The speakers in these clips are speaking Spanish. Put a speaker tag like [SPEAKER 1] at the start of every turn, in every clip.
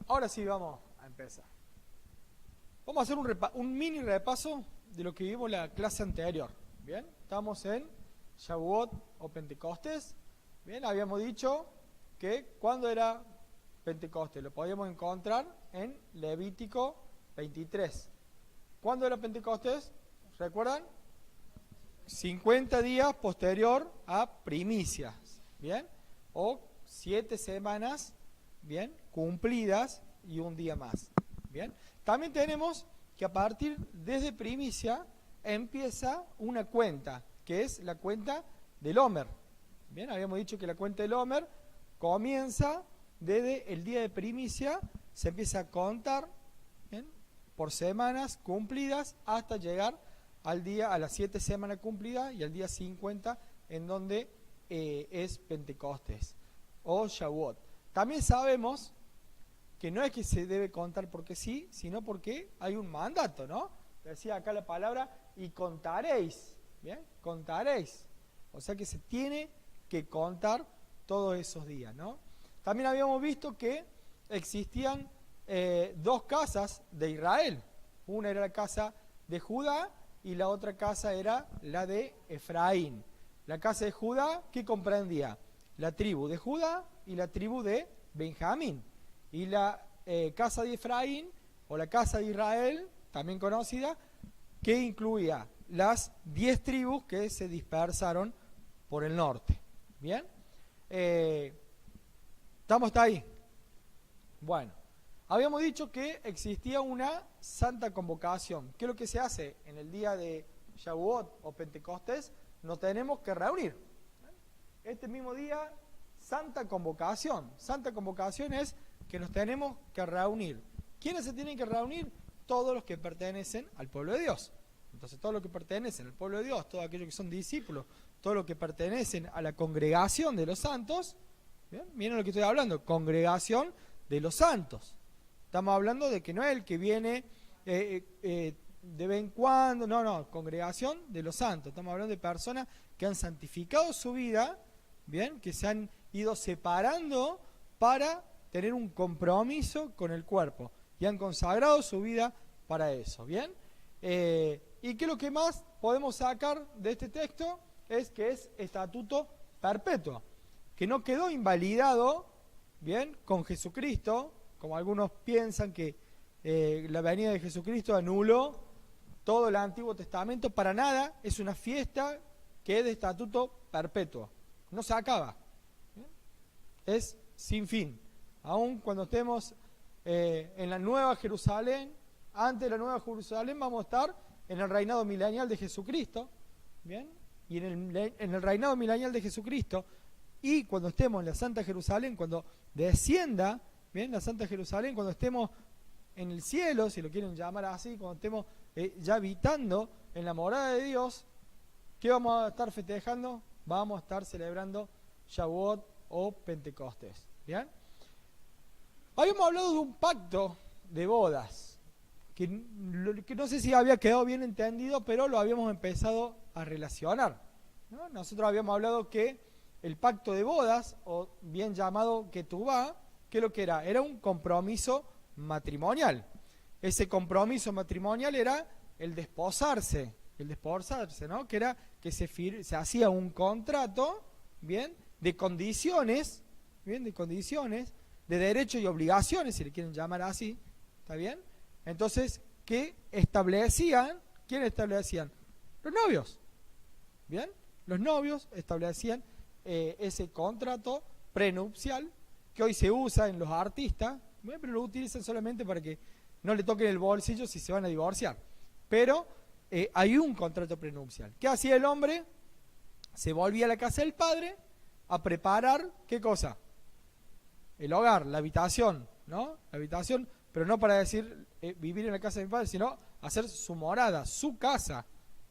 [SPEAKER 1] ahora sí vamos a empezar. Vamos a hacer un mini repaso de lo que vimos la clase anterior. Bien, estamos en Shavuot o Pentecostés. Bien, habíamos dicho que cuando era Pentecostés lo podíamos encontrar en Levítico 23. ¿Cuándo era Pentecostés? ¿Recuerdan? 50 días posterior a primicias. Bien, o 7 semanas, bien, cumplidas y un día más. Bien, también tenemos que a partir desde primicia empieza una cuenta, que es la cuenta del Omer. Bien, habíamos dicho que la cuenta del Omer comienza desde el día de primicia, se empieza a contar, ¿bien?, por semanas cumplidas hasta llegar al día, a las 7 semanas cumplidas y al día 50, en donde es Pentecostés o Shavuot. También sabemos que no es que se debe contar porque sí, sino porque hay un mandato, ¿no? Decía acá la palabra, y contaréis, ¿bien? Contaréis. O sea que se tiene que contar todos esos días, ¿no? También habíamos visto que existían dos casas de Israel. Una era la casa de Judá y la otra casa era la de Efraín. La casa de Judá, ¿qué comprendía? La tribu de Judá y la tribu de Benjamín. Y la casa de Efraín, o la casa de Israel, también conocida, que incluía las 10 tribus que se dispersaron por el norte. ¿Bien? ¿Estamos hasta ahí? Bueno, habíamos dicho que existía una santa convocación. ¿Qué es lo que se hace en el día de Shavuot o Pentecostés? Nos tenemos que reunir. Este mismo día, santa convocación. Santa convocación es que nos tenemos que reunir. ¿Quiénes se tienen que reunir? Todos los que pertenecen al pueblo de Dios. Entonces, todos los que pertenecen al pueblo de Dios, todos aquellos que son discípulos, todos los que pertenecen a la congregación de los santos, ¿bien? Miren lo que estoy hablando, congregación de los santos. Estamos hablando de que no es el que viene de vez en cuando, no, congregación de los santos. Estamos hablando de personas que han santificado su vida, ¿bien?, que se han ido separando para tener un compromiso con el cuerpo y han consagrado su vida para eso, ¿bien? ¿Y qué es lo que más podemos sacar de este texto? Es que es estatuto perpetuo, que no quedó invalidado, ¿bien?, con Jesucristo, como algunos piensan que la venida de Jesucristo anuló todo el Antiguo Testamento. Para nada, es una fiesta que es de estatuto perpetuo, no se acaba, ¿bien?, es sin fin. Aún cuando estemos en la Nueva Jerusalén, antes de la Nueva Jerusalén vamos a estar en el reinado milenial de Jesucristo, ¿bien? Y en el reinado milenial de Jesucristo, y cuando estemos en la Santa Jerusalén, cuando descienda, ¿bien?, la Santa Jerusalén, cuando estemos en el cielo, si lo quieren llamar así, cuando estemos ya habitando en la morada de Dios, ¿qué vamos a estar festejando? Vamos a estar celebrando Shavuot o Pentecostés, ¿bien? Habíamos hablado de un pacto de bodas, que no sé si había quedado bien entendido, pero lo habíamos empezado a relacionar, ¿no? Nosotros habíamos hablado que el pacto de bodas, o bien llamado ketubá, ¿qué es lo que era? Era un compromiso matrimonial. Ese compromiso matrimonial era el de desposarse, ¿no? Que era que se hacía un contrato, ¿bien?, de condiciones, ¿bien?, de condiciones, de derechos y obligaciones, si le quieren llamar así, ¿está bien? Entonces, ¿qué establecían? ¿Quiénes establecían? Los novios, ¿bien? Los novios establecían ese contrato prenupcial, que hoy se usa en los artistas, ¿bien?, pero lo utilizan solamente para que no le toquen el bolsillo si se van a divorciar. Pero hay un contrato prenupcial. ¿Qué hacía el hombre? Se volvía a la casa del padre a preparar, ¿qué cosa? El hogar, la habitación, ¿no? La habitación, pero no para decir vivir en la casa de mi padre, sino hacer su morada, su casa,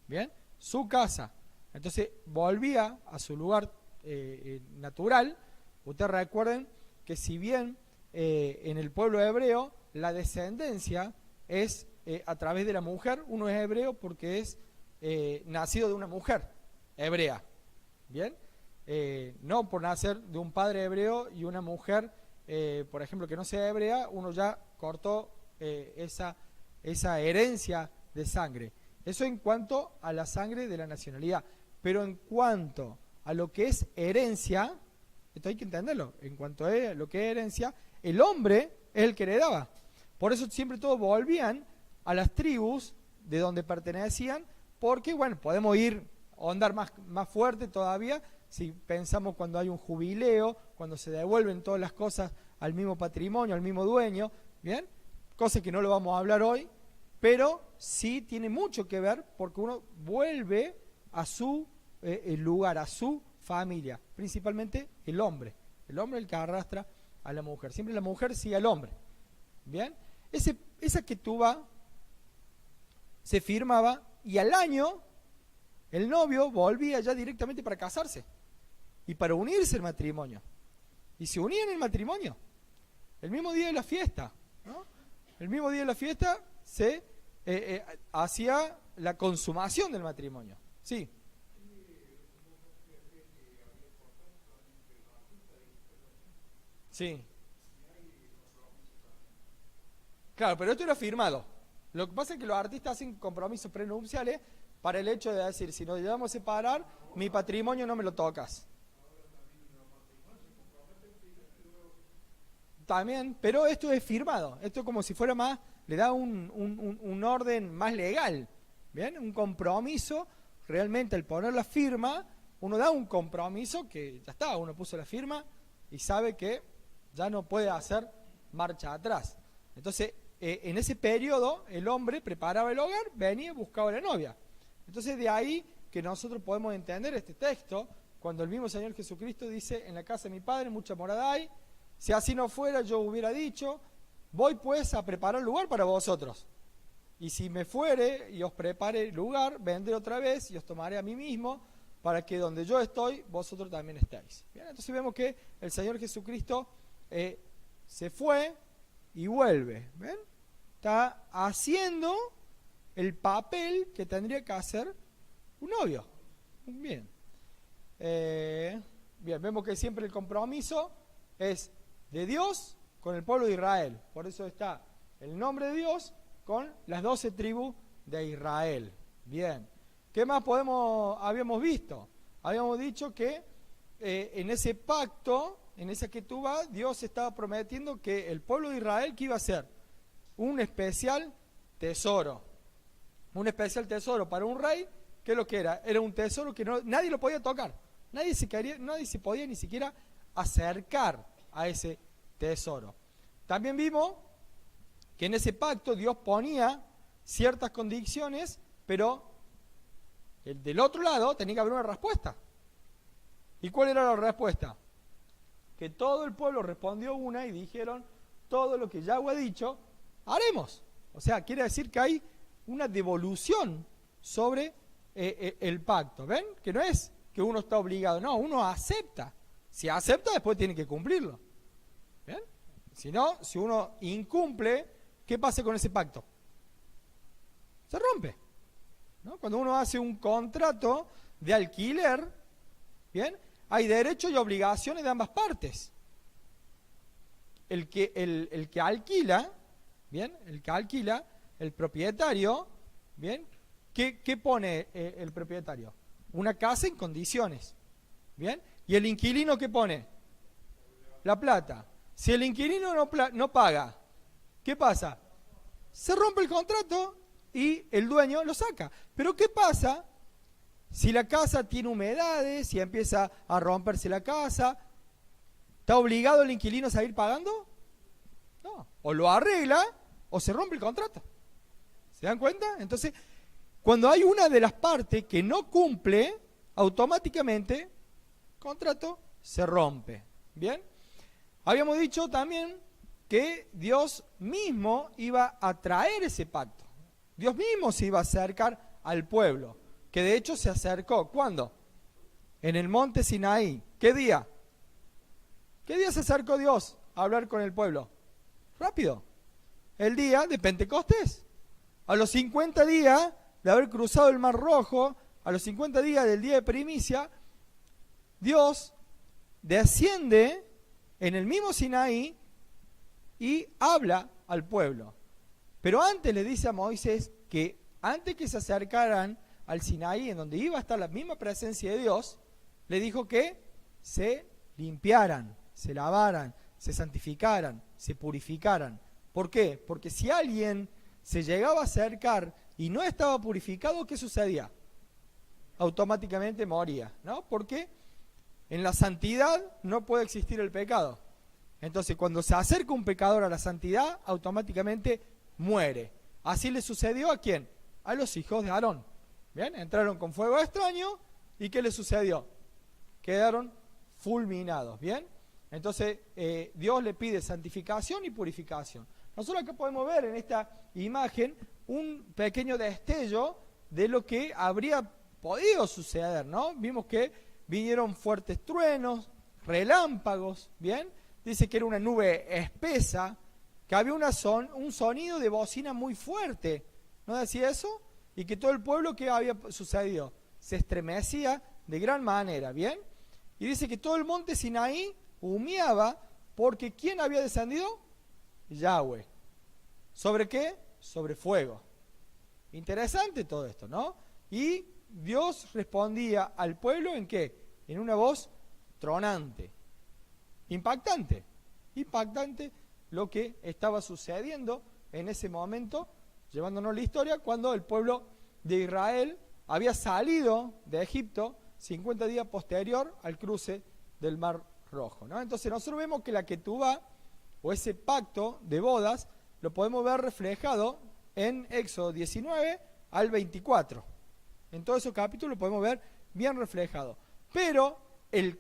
[SPEAKER 1] ¿bien? Su casa. Entonces volvía a su lugar natural. Ustedes recuerden que si bien en el pueblo hebreo la descendencia es a través de la mujer, uno es hebreo porque es nacido de una mujer hebrea, ¿bien? No por nacer de un padre hebreo y una mujer por ejemplo, que no sea hebrea, uno ya cortó esa herencia de sangre. Eso en cuanto a la sangre de la nacionalidad. Pero en cuanto a lo que es herencia, esto hay que entenderlo, en cuanto a lo que es herencia, el hombre es el que heredaba. Por eso siempre todos volvían a las tribus de donde pertenecían, porque, bueno, podemos ir a andar más fuerte todavía, si pensamos cuando hay un jubileo, cuando se devuelven todas las cosas al mismo patrimonio, al mismo dueño, ¿bien? Cosa que no lo vamos a hablar hoy, pero sí tiene mucho que ver porque uno vuelve a su lugar, a su familia, principalmente el hombre es el que arrastra a la mujer, siempre la mujer sigue al hombre, ¿bien? Esa ketubá se firmaba y al año el novio volvía ya directamente para casarse y para unirse al matrimonio, y se unían en el matrimonio el mismo día de la fiesta, ¿no? El mismo día de la fiesta se hacía la consumación del matrimonio. Sí. Sí. Claro, pero esto era firmado. Lo que pasa es que los artistas hacen compromisos prenupciales para el hecho de decir, si nos llevamos a separar, mi patrimonio no me lo tocas. También, pero esto es firmado. Esto es como si fuera más, le da un orden más legal. ¿Bien? Un compromiso, realmente al poner la firma, uno da un compromiso que ya está, uno puso la firma y sabe que ya no puede hacer marcha atrás. Entonces, en ese periodo, el hombre preparaba el hogar, venía y buscaba a la novia. Entonces, de ahí que nosotros podemos entender este texto, cuando el mismo Señor Jesucristo dice, en la casa de mi Padre mucha morada hay, si así no fuera, yo hubiera dicho, voy pues a preparar lugar para vosotros. Y si me fuere y os prepare lugar, vendré otra vez y os tomaré a mí mismo, para que donde yo estoy, vosotros también estéis. Bien, entonces vemos que el Señor Jesucristo se fue y vuelve. ¿Ven? Está haciendo el papel que tendría que hacer un novio. Bien. Bien, vemos que siempre el compromiso es de Dios con el pueblo de Israel. Por eso está el nombre de Dios con las 12 tribus de Israel. Bien. ¿Qué más habíamos visto? Habíamos dicho que en ese pacto, en esa ketubá, Dios estaba prometiendo que el pueblo de Israel, ¿qué iba a hacer? Un especial tesoro. Un especial tesoro para un rey, ¿qué es lo que era? Era un tesoro que nadie lo podía tocar. Nadie se podía ni siquiera acercar a ese tesoro. También vimos que en ese pacto Dios ponía ciertas condiciones, pero del otro lado tenía que haber una respuesta. ¿Y cuál era la respuesta? Que todo el pueblo respondió una y dijeron, todo lo que Yahweh ha dicho, haremos. O sea, quiere decir que hay una devolución sobre el pacto. ¿Ven? Que no es que uno está obligado, no, uno acepta. Si acepta, después tiene que cumplirlo. ¿Bien? Si no, si uno incumple, ¿qué pasa con ese pacto? Se rompe, ¿no? Cuando uno hace un contrato de alquiler, ¿bien? Hay derechos y obligaciones de ambas partes. El que alquila, ¿bien? El que alquila, el propietario, ¿bien? ¿Qué pone el propietario? Una casa en condiciones, ¿bien? ¿Y el inquilino qué pone? La plata. Si el inquilino no paga, ¿qué pasa? Se rompe el contrato y el dueño lo saca. Pero ¿qué pasa si la casa tiene humedades, si empieza a romperse la casa? ¿Está obligado el inquilino a seguir pagando? No. O lo arregla o se rompe el contrato. ¿Se dan cuenta? Entonces, cuando hay una de las partes que no cumple, automáticamente el contrato se rompe. ¿Bien? Habíamos dicho también que Dios mismo iba a traer ese pacto. Dios mismo se iba a acercar al pueblo, que de hecho se acercó. ¿Cuándo? En el monte Sinaí. ¿Qué día? ¿Qué día se acercó Dios a hablar con el pueblo? Rápido. El día de Pentecostés. A los 50 días de haber cruzado el Mar Rojo, a los 50 días del día de primicia, Dios desciende en el mismo Sinaí y habla al pueblo. Pero antes le dice a Moisés que antes que se acercaran al Sinaí, en donde iba a estar la misma presencia de Dios, le dijo que se limpiaran, se lavaran, se santificaran, se purificaran. ¿Por qué? Porque si alguien se llegaba a acercar y no estaba purificado, ¿qué sucedía? Automáticamente moría, ¿no? Porque en la santidad no puede existir el pecado. Entonces, cuando se acerca un pecador a la santidad, automáticamente muere. Así le sucedió ¿a quién? A los hijos de Aarón. Bien, entraron con fuego extraño y ¿qué les sucedió? Quedaron fulminados. Bien, entonces Dios le pide santificación y purificación. Nosotros acá podemos ver en esta imagen un pequeño destello de lo que habría podido suceder, ¿no? Vimos que vinieron fuertes truenos, relámpagos, ¿bien? Dice que era una nube espesa, que había un sonido de bocina muy fuerte, ¿no decía eso? Y que todo el pueblo, ¿qué había sucedido? Se estremecía de gran manera, ¿bien? Y dice que todo el monte Sinaí humeaba porque ¿quién había descendido? Yahweh. ¿Sobre qué? Sobre fuego. Interesante todo esto, ¿no? Y Dios respondía al pueblo ¿en qué? En una voz tronante. Impactante lo que estaba sucediendo en ese momento, llevándonos la historia, cuando el pueblo de Israel había salido de Egipto 50 días posterior al cruce del Mar Rojo, ¿no? Entonces nosotros vemos que la Ketubá, o ese pacto de bodas, lo podemos ver reflejado en Éxodo 19 al 24. En todos esos capítulos lo podemos ver bien reflejado. Pero el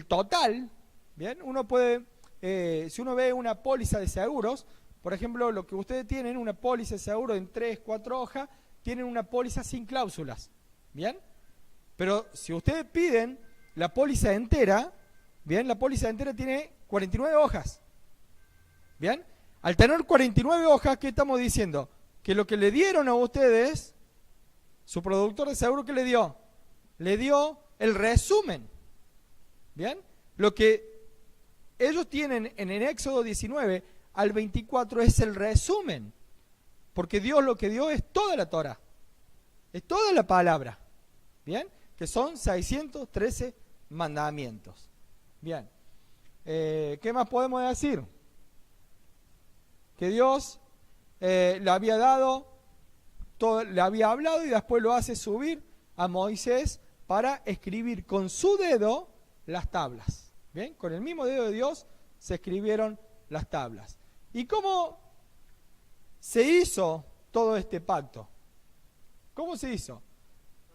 [SPEAKER 1] total, ¿bien? Uno puede, si uno ve una póliza de seguros, por ejemplo, lo que ustedes tienen, una póliza de seguro en 3, 4 hojas, tienen una póliza sin cláusulas, ¿bien? Pero si ustedes piden la póliza entera, ¿bien? La póliza entera tiene 49 hojas, ¿bien? Al tener 49 hojas, ¿qué estamos diciendo? Que lo que le dieron a ustedes, su productor de seguro, ¿qué le dio? Le dio el resumen, ¿bien? Lo que ellos tienen en el Éxodo 19 al 24 es el resumen, porque Dios lo que dio es toda la Torá, es toda la palabra, ¿bien? Que son 613 mandamientos. Bien, ¿qué más podemos decir? Que Dios le había dado, le había hablado y después lo hace subir a Moisés para escribir con su dedo las tablas. Bien, con el mismo dedo de Dios se escribieron las tablas. ¿Y cómo se hizo todo este pacto? ¿Cómo se hizo?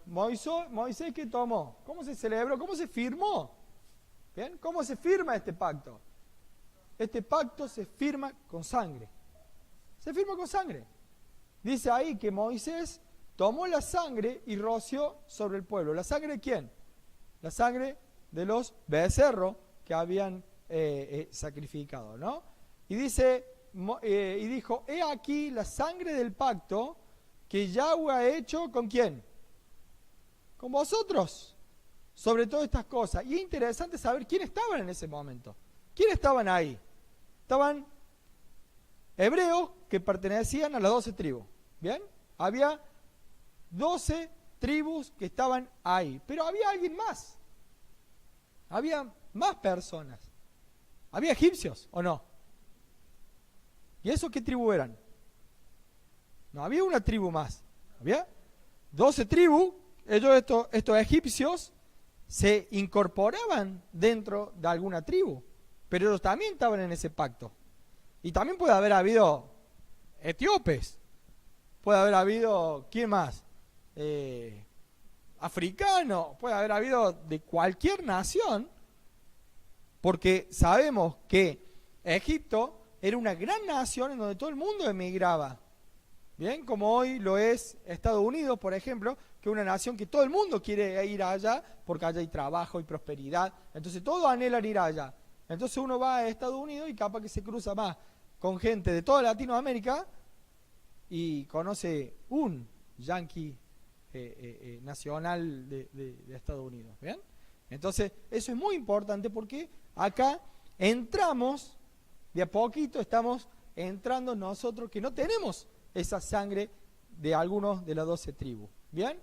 [SPEAKER 1] Moisés, ¿qué tomó? ¿Cómo se celebró? ¿Cómo se firmó? ¿Bien? ¿Cómo se firma este pacto? Este pacto se firma con sangre. Se firma con sangre. Dice ahí que Moisés tomó la sangre y roció sobre el pueblo. ¿La sangre de quién? La sangre de los becerros que habían sacrificado, ¿no? Y dice, y dijo, he aquí la sangre del pacto que Yahweh ha hecho ¿con quién? Con vosotros, sobre todas estas cosas. Y es interesante saber quién estaban en ese momento. ¿Quiénes estaban ahí? Estaban hebreos que pertenecían a las 12 tribus. ¿Bien? Había 12 tribus que estaban ahí. Pero había alguien más. Había más personas. ¿Había egipcios o no? ¿Y esos qué tribu eran? No había una tribu más. Había 12 tribus. Ellos, estos egipcios, se incorporaban dentro de alguna tribu. Pero ellos también estaban en ese pacto. Y también puede haber habido etíopes. Puede haber habido, ¿quién más? Africano. Puede haber habido de cualquier nación. Porque sabemos que Egipto era una gran nación en donde todo el mundo emigraba. Bien, como hoy lo es Estados Unidos, por ejemplo, que es una nación que todo el mundo quiere ir allá porque allá hay trabajo y prosperidad. Entonces todos anhelan ir allá. Entonces uno va a Estados Unidos y capaz que se cruza más con gente de toda Latinoamérica y conoce un yanqui nacional de Estados Unidos. ¿Bien? Entonces eso es muy importante porque acá entramos, de a poquito estamos entrando nosotros que no tenemos esa sangre de algunos de las 12 tribus. ¿Bien?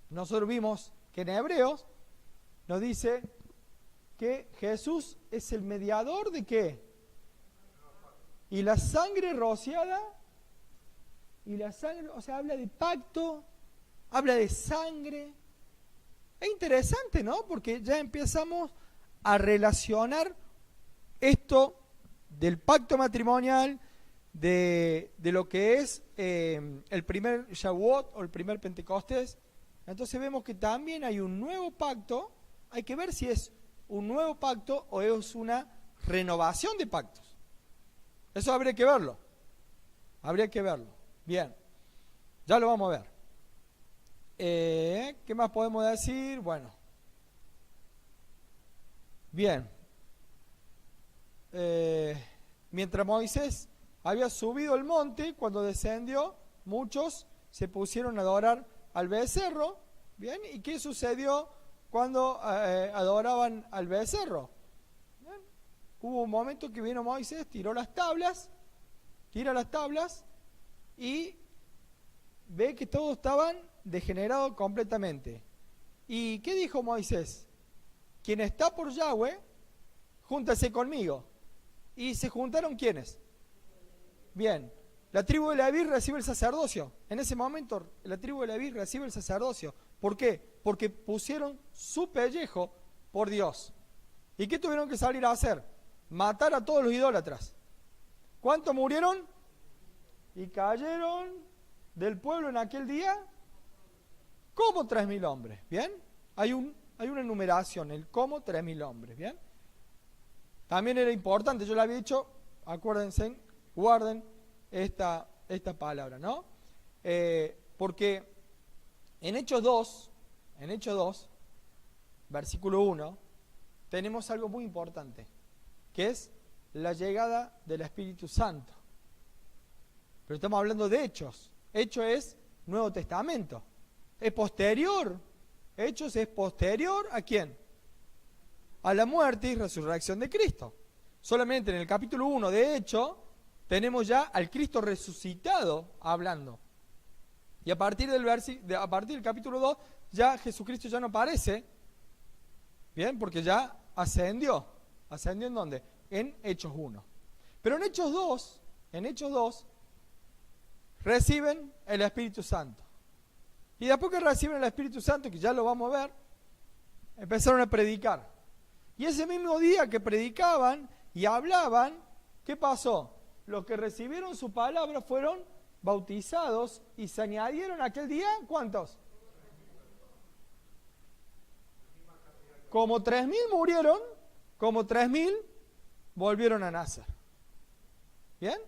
[SPEAKER 1] Nosotros vimos que en Hebreos nos dice que Jesús es el mediador de ¿qué? Y la sangre rociada, y la sangre, o sea, habla de pacto, habla de sangre. Es interesante, ¿no? Porque ya empezamos a relacionar esto del pacto matrimonial, de lo que es el primer Shavuot o el primer Pentecostés. Entonces vemos que también hay un nuevo pacto. Hay que ver si es un nuevo pacto o es una renovación de pactos. Eso habría que verlo. Habría que verlo. Bien, ya lo vamos a ver. ¿Qué más podemos decir? Bueno. Bien. Mientras Moisés había subido el monte, cuando descendió, muchos se pusieron a adorar al becerro. Bien, ¿y qué sucedió cuando adoraban al becerro? Bien. Hubo un momento que vino Moisés, tira las tablas y ve que todos estaban degenerados completamente. ¿Y qué dijo Moisés? Quien está por Yahweh, júntase conmigo. ¿Y se juntaron quiénes? Bien, la tribu de Leví recibe el sacerdocio. En ese momento la tribu de Leví recibe el sacerdocio. ¿Por qué? Porque pusieron su pellejo por Dios. ¿Y qué tuvieron que salir a hacer? Matar a todos los idólatras. ¿Cuántos murieron? Y cayeron del pueblo en aquel día como 3.000 hombres. ¿Bien? Hay una enumeración, el como 3.000 hombres. ¿Bien? También era importante, yo le había dicho, acuérdense, guarden esta palabra, ¿no? Porque en Hechos 2, versículo 1, tenemos algo muy importante, que es la llegada del Espíritu Santo. Pero estamos hablando de Hechos. Hechos es Nuevo Testamento. Es posterior. Hechos es posterior ¿a quién? A la muerte y resurrección de Cristo. Solamente en el capítulo 1 de Hechos tenemos ya al Cristo resucitado hablando. Y a partir del capítulo 2 ya Jesucristo ya no aparece. Bien, porque ya ascendió. ¿Ascendió en dónde? En Hechos 1. Pero en Hechos 2 reciben el Espíritu Santo. Y después que reciben el Espíritu Santo, que ya lo vamos a ver, empezaron a predicar. Y ese mismo día que predicaban y hablaban, ¿qué pasó? Los que recibieron su palabra fueron bautizados y se añadieron aquel día, ¿cuántos? Como 3.000 murieron, como 3.000 volvieron a nacer. ¿Bien?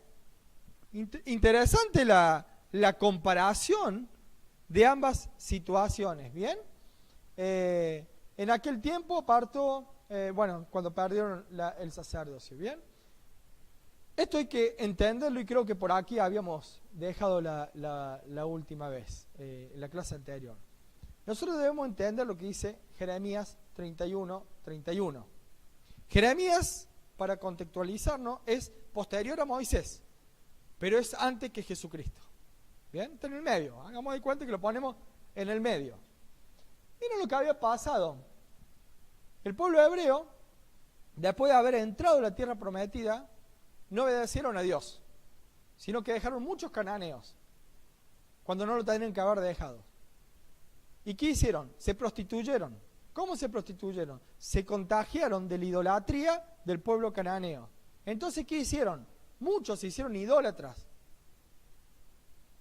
[SPEAKER 1] Interesante la comparación de ambas situaciones. ¿Bien? En aquel tiempo cuando perdieron el sacerdocio. ¿Bien? Esto hay que entenderlo y creo que por aquí habíamos dejado la última vez, la clase anterior. Nosotros debemos entender lo que dice Jeremías 31:31. Jeremías, para contextualizarnos, es posterior a Moisés, pero es antes que Jesucristo. ¿Bien? Está en el medio. Hagamos de cuenta que lo ponemos en el medio. Miren lo que había pasado. El pueblo hebreo, después de haber entrado en la tierra prometida, no obedecieron a Dios, sino que dejaron muchos cananeos, cuando no lo tenían que haber dejado. ¿Y qué hicieron? Se prostituyeron. ¿Cómo se prostituyeron? Se contagiaron de la idolatría del pueblo cananeo. Entonces, ¿qué hicieron? Muchos se hicieron idólatras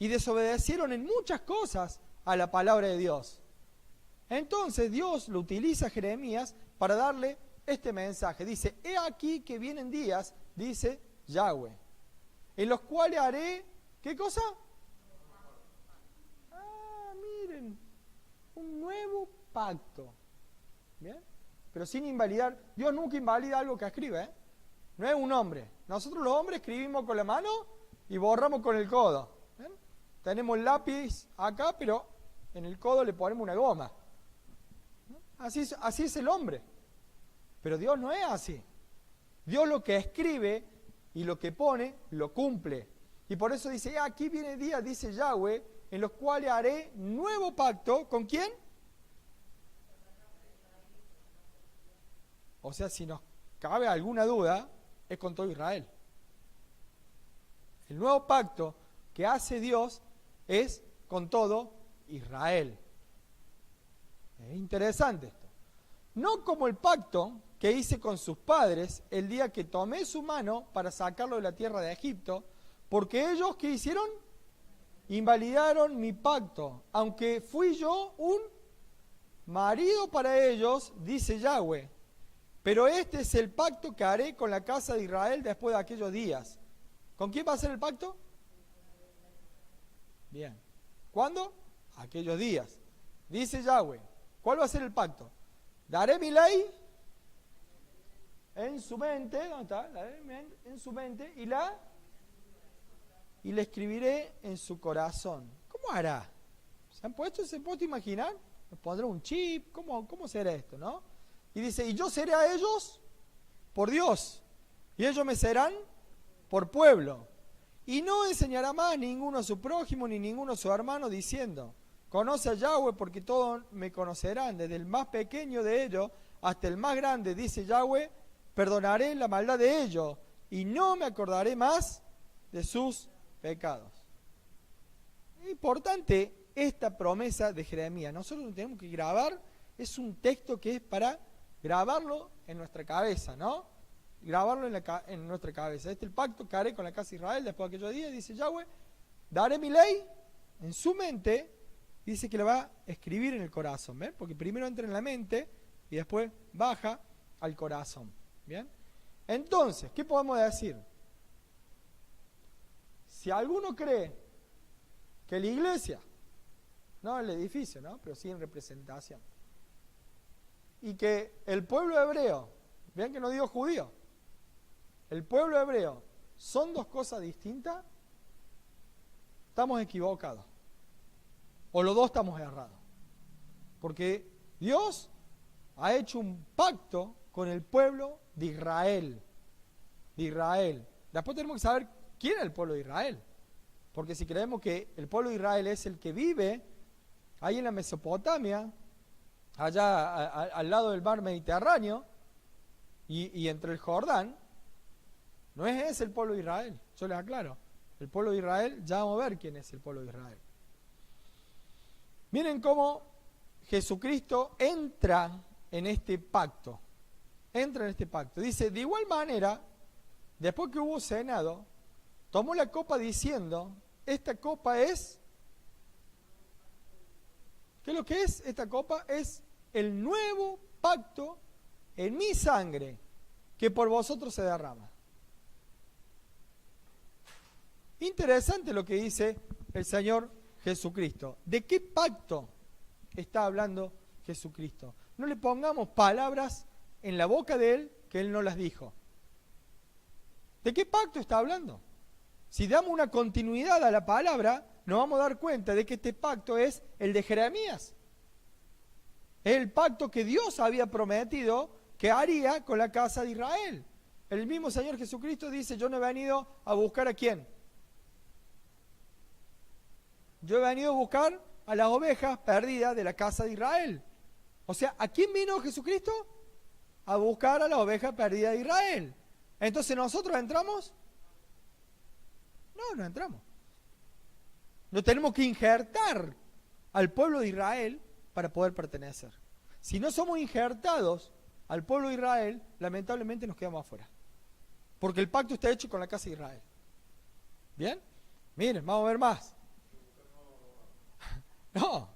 [SPEAKER 1] y desobedecieron en muchas cosas a la palabra de Dios. Entonces Dios lo utiliza a Jeremías para darle este mensaje. Dice, he aquí que vienen días, dice Yahweh, en los cuales haré, ¿qué cosa? Miren, un nuevo pacto. ¿Bien? Pero sin invalidar. Dios nunca invalida algo que escribe, ¿eh? No es un hombre. Nosotros los hombres escribimos con la mano y borramos con el codo. ¿Bien? Tenemos el lápiz acá, pero en el codo le ponemos una goma. Así es el hombre. Pero Dios no es así. Dios lo que escribe y lo que pone, lo cumple. Y por eso dice, aquí viene día, dice Yahweh, en los cuales haré nuevo pacto. ¿Con quién? O sea, si nos cabe alguna duda, es con todo Israel. El nuevo pacto que hace Dios es con todo Israel. Es interesante esto. No como el pacto que hice con sus padres el día que tomé su mano para sacarlo de la tierra de Egipto, porque ellos, ¿qué hicieron? Invalidaron mi pacto, aunque fui yo un marido para ellos, dice Yahweh. Pero este es el pacto que haré con la casa de Israel después de aquellos días. ¿Con quién va a ser el pacto? Bien. ¿Cuándo? Aquellos días. Dice Yahweh. ¿Cuál va a ser el pacto? Daré mi ley en su mente, ¿dónde está? La daré en su mente y la escribiré en su corazón. ¿Cómo hará? ¿Se han puesto a imaginar? ¿Me pondrá un chip? ¿Cómo será esto, no? Y dice, y yo seré a ellos por Dios, y ellos me serán por pueblo. Y no enseñará más ninguno a su prójimo, ni ninguno a su hermano, diciendo, conoce a Yahweh, porque todos me conocerán, desde el más pequeño de ellos hasta el más grande, dice Yahweh, perdonaré la maldad de ellos, y no me acordaré más de sus pecados. Es importante esta promesa de Jeremías. Nosotros tenemos que grabar, es un texto que es para grabarlo en nuestra cabeza, ¿no? Grabarlo en nuestra cabeza. Este es el pacto que haré con la casa de Israel después de aquellos días, dice Yahweh, daré mi ley en su mente, dice que la va a escribir en el corazón, ¿ven? Porque primero entra en la mente y después baja al corazón, ¿bien? Entonces, ¿qué podemos decir? Si alguno cree que la iglesia, no el edificio, ¿no? Pero sí en representación, y que el pueblo hebreo, vean que no digo judío, el pueblo hebreo son dos cosas distintas, estamos equivocados. O los dos estamos errados. Porque Dios ha hecho un pacto con el pueblo de Israel. De Israel. Después tenemos que saber quién es el pueblo de Israel. Porque si creemos que el pueblo de Israel es el que vive ahí en la Mesopotamia, allá al lado del mar Mediterráneo y entre el Jordán, no es ese el pueblo de Israel, yo les aclaro. El pueblo de Israel, ya vamos a ver quién es el pueblo de Israel. Miren cómo Jesucristo entra en este pacto. Entra en este pacto. Dice, de igual manera, después que hubo cenado, tomó la copa diciendo, esta copa es... ¿Qué es lo que es esta copa? Es el nuevo pacto en mi sangre que por vosotros se derrama. Interesante lo que dice el Señor Jesucristo. ¿De qué pacto está hablando Jesucristo? No le pongamos palabras en la boca de Él que Él no las dijo. ¿De qué pacto está hablando? Si damos una continuidad a la palabra, nos vamos a dar cuenta de que este pacto es el de Jeremías. Es el pacto que Dios había prometido que haría con la casa de Israel. El mismo Señor Jesucristo dice, yo no he venido a buscar a quién. Yo he venido a buscar a las ovejas perdidas de la casa de Israel. O sea, ¿a quién vino Jesucristo? A buscar a las ovejas perdidas de Israel. Entonces, ¿nosotros entramos? No entramos. Nos tenemos que injertar al pueblo de Israel para poder pertenecer. Si no somos injertados al pueblo de Israel, lamentablemente nos quedamos afuera. Porque el pacto está hecho con la casa de Israel. ¿Bien? Miren, vamos a ver más. No,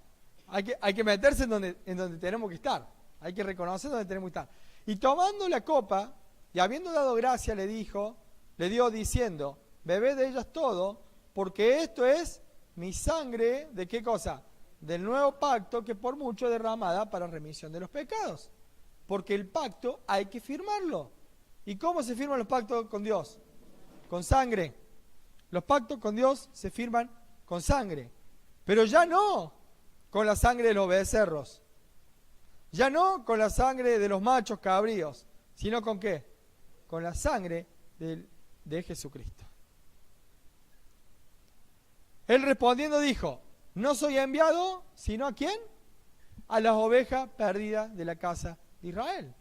[SPEAKER 1] hay que meterse en donde tenemos que estar. Hay que reconocer donde tenemos que estar. Y tomando la copa, y habiendo dado gracia, le dio diciendo, bebed de ellas todo, porque esto es mi sangre, ¿de qué cosa? Del nuevo pacto que por mucho derramada para remisión de los pecados. Porque el pacto hay que firmarlo. ¿Y cómo se firman los pactos con Dios? Con sangre. Los pactos con Dios se firman con sangre. Pero ya no con la sangre de los becerros. Ya no con la sangre de los machos cabríos. sino con ¿qué? Con la sangre de Jesucristo. Él respondiendo dijo, no soy enviado, sino ¿a quién? A las ovejas perdidas de la casa de Israel.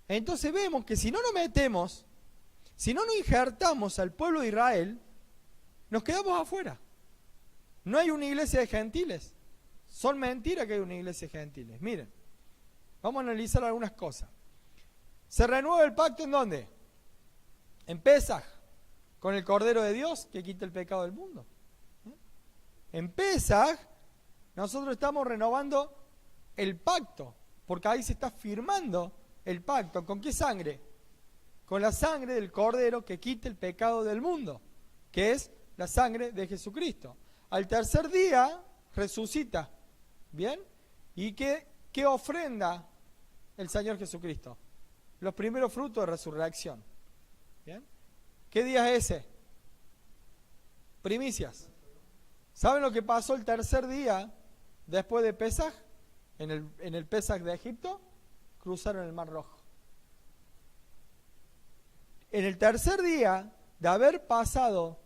[SPEAKER 1] Entonces vemos que si no nos metemos, si no nos injertamos al pueblo de Israel, nos quedamos afuera. No hay una iglesia de gentiles. Son mentiras que hay una iglesia de gentiles. Miren, vamos a analizar algunas cosas. ¿Se renueva el pacto en dónde? En Pesaj, con el Cordero de Dios que quita el pecado del mundo. En Pesaj, nosotros estamos renovando el pacto, porque ahí se está firmando el pacto. ¿Con qué sangre? Con la sangre del Cordero que quita el pecado del mundo, que es la sangre de Jesucristo. Al tercer día resucita, ¿bien? ¿Y qué ofrenda el Señor Jesucristo? Los primeros frutos de resurrección, ¿bien? ¿Qué día es ese? Primicias. ¿Saben lo que pasó el tercer día después de Pesaj? En el Pesaj de Egipto, cruzaron el Mar Rojo. En el tercer día de haber pasado,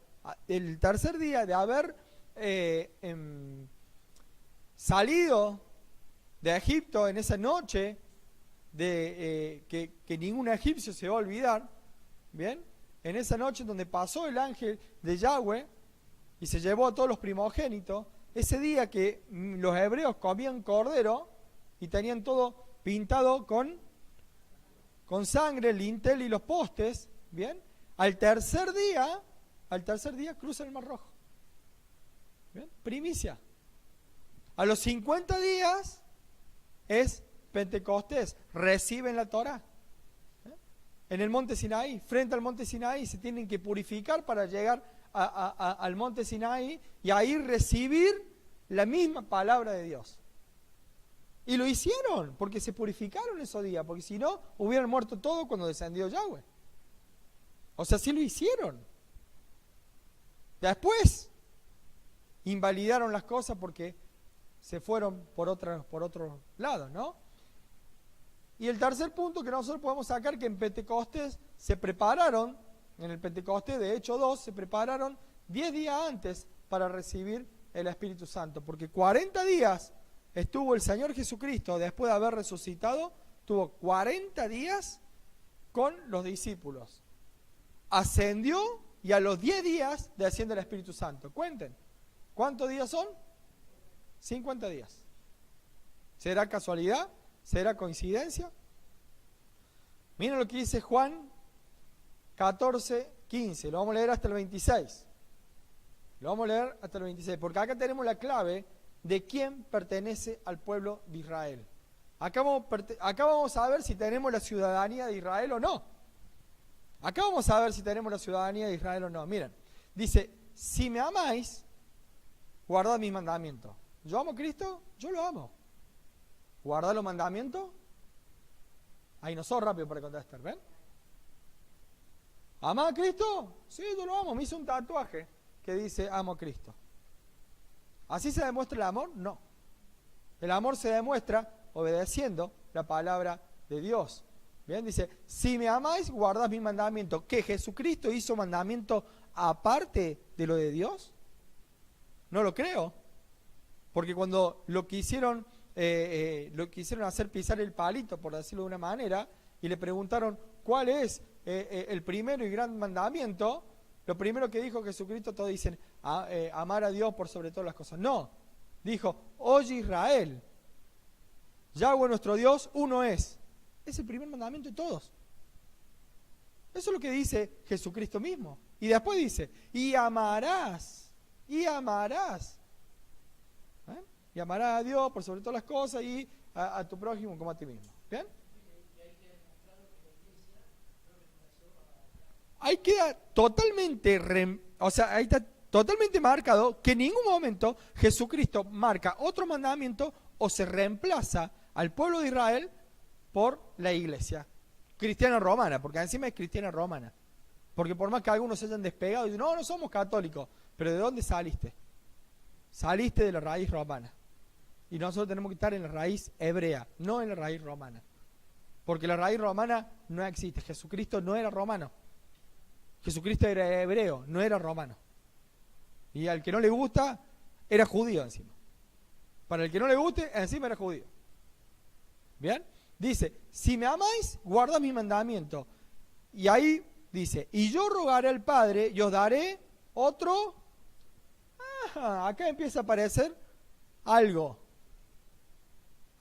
[SPEAKER 1] el tercer día de haber salido de Egipto en esa noche, que ningún egipcio se va a olvidar, ¿bien? En esa noche en donde pasó el ángel de Yahweh y se llevó a todos los primogénitos, ese día que los hebreos comían cordero y tenían todo pintado con sangre, el lintel y los postes, ¿bien? Al tercer día cruzan el Mar Rojo. ¿Bien? Primicia. A los 50 días es Pentecostés, reciben la Torá. En el monte Sinaí, frente al monte Sinaí, se tienen que purificar para llegar al monte Sinaí y ahí recibir la misma palabra de Dios. Y lo hicieron, porque se purificaron esos días, porque si no, hubieran muerto todos cuando descendió Yahweh. O sea, sí lo hicieron. Después, invalidaron las cosas porque se fueron por otro lado, ¿no? Y el tercer punto que nosotros podemos sacar, que en Pentecostés se prepararon, en el Pentecostés de Hechos 2, se prepararon 10 días antes para recibir el Espíritu Santo, porque 40 días estuvo el Señor Jesucristo, después de haber resucitado, tuvo 40 días con los discípulos. Ascendió y a los 10 días desciende el Espíritu Santo. Cuenten, ¿cuántos días son? 50 días. ¿Será casualidad? ¿Será coincidencia? Miren lo que dice Juan 14:15. Lo vamos a leer hasta el 26. Lo vamos a leer hasta el 26, porque acá tenemos la clave de quién pertenece al pueblo de Israel. Acá vamos a ver si tenemos la ciudadanía de Israel o no. Acá vamos a ver si tenemos la ciudadanía de Israel o no. Miren, dice, si me amáis, guardad mis mandamientos. ¿Yo amo a Cristo? Yo lo amo. ¿Guardad los mandamientos? Ahí no sos rápido para contestar, ¿ven? ¿Amás a Cristo? Sí, yo lo amo. Me hice un tatuaje que dice amo a Cristo. ¿Así se demuestra el amor? No. El amor se demuestra obedeciendo la palabra de Dios. Bien, dice, si me amáis, guardad mis mandamientos. ¿Qué? ¿Jesucristo hizo mandamiento aparte de lo de Dios? No lo creo. Porque cuando lo quisieron hacer pisar el palito, por decirlo de una manera, y le preguntaron cuál es el primero y gran mandamiento, lo primero que dijo Jesucristo, todos dicen, amar a Dios por sobre todas las cosas. No, dijo, oye Israel, Yahweh nuestro Dios, uno es. Es el primer mandamiento de todos. Eso es lo que dice Jesucristo mismo. Y después dice, y amarás. Y amarás a Dios por sobre todas las cosas y a tu prójimo como a ti mismo. ¿Bien? Ahí queda totalmente, ahí está totalmente marcado que en ningún momento Jesucristo marca otro mandamiento o se reemplaza al pueblo de Israel por la iglesia cristiana romana, porque encima es cristiana romana. Porque por más que algunos se hayan despegado y dicen, no somos católicos, pero ¿de dónde saliste? Saliste de la raíz romana. Y nosotros tenemos que estar en la raíz hebrea, no en la raíz romana. porque la raíz romana no existe. Jesucristo no era romano. Jesucristo era hebreo, no era romano. Y al que no le gusta, era judío encima. Para el que no le guste, encima era judío. ¿Bien? Dice, si me amáis, guardad mi mandamiento. Y ahí dice, y yo rogaré al Padre y os daré otro. Acá empieza a aparecer algo.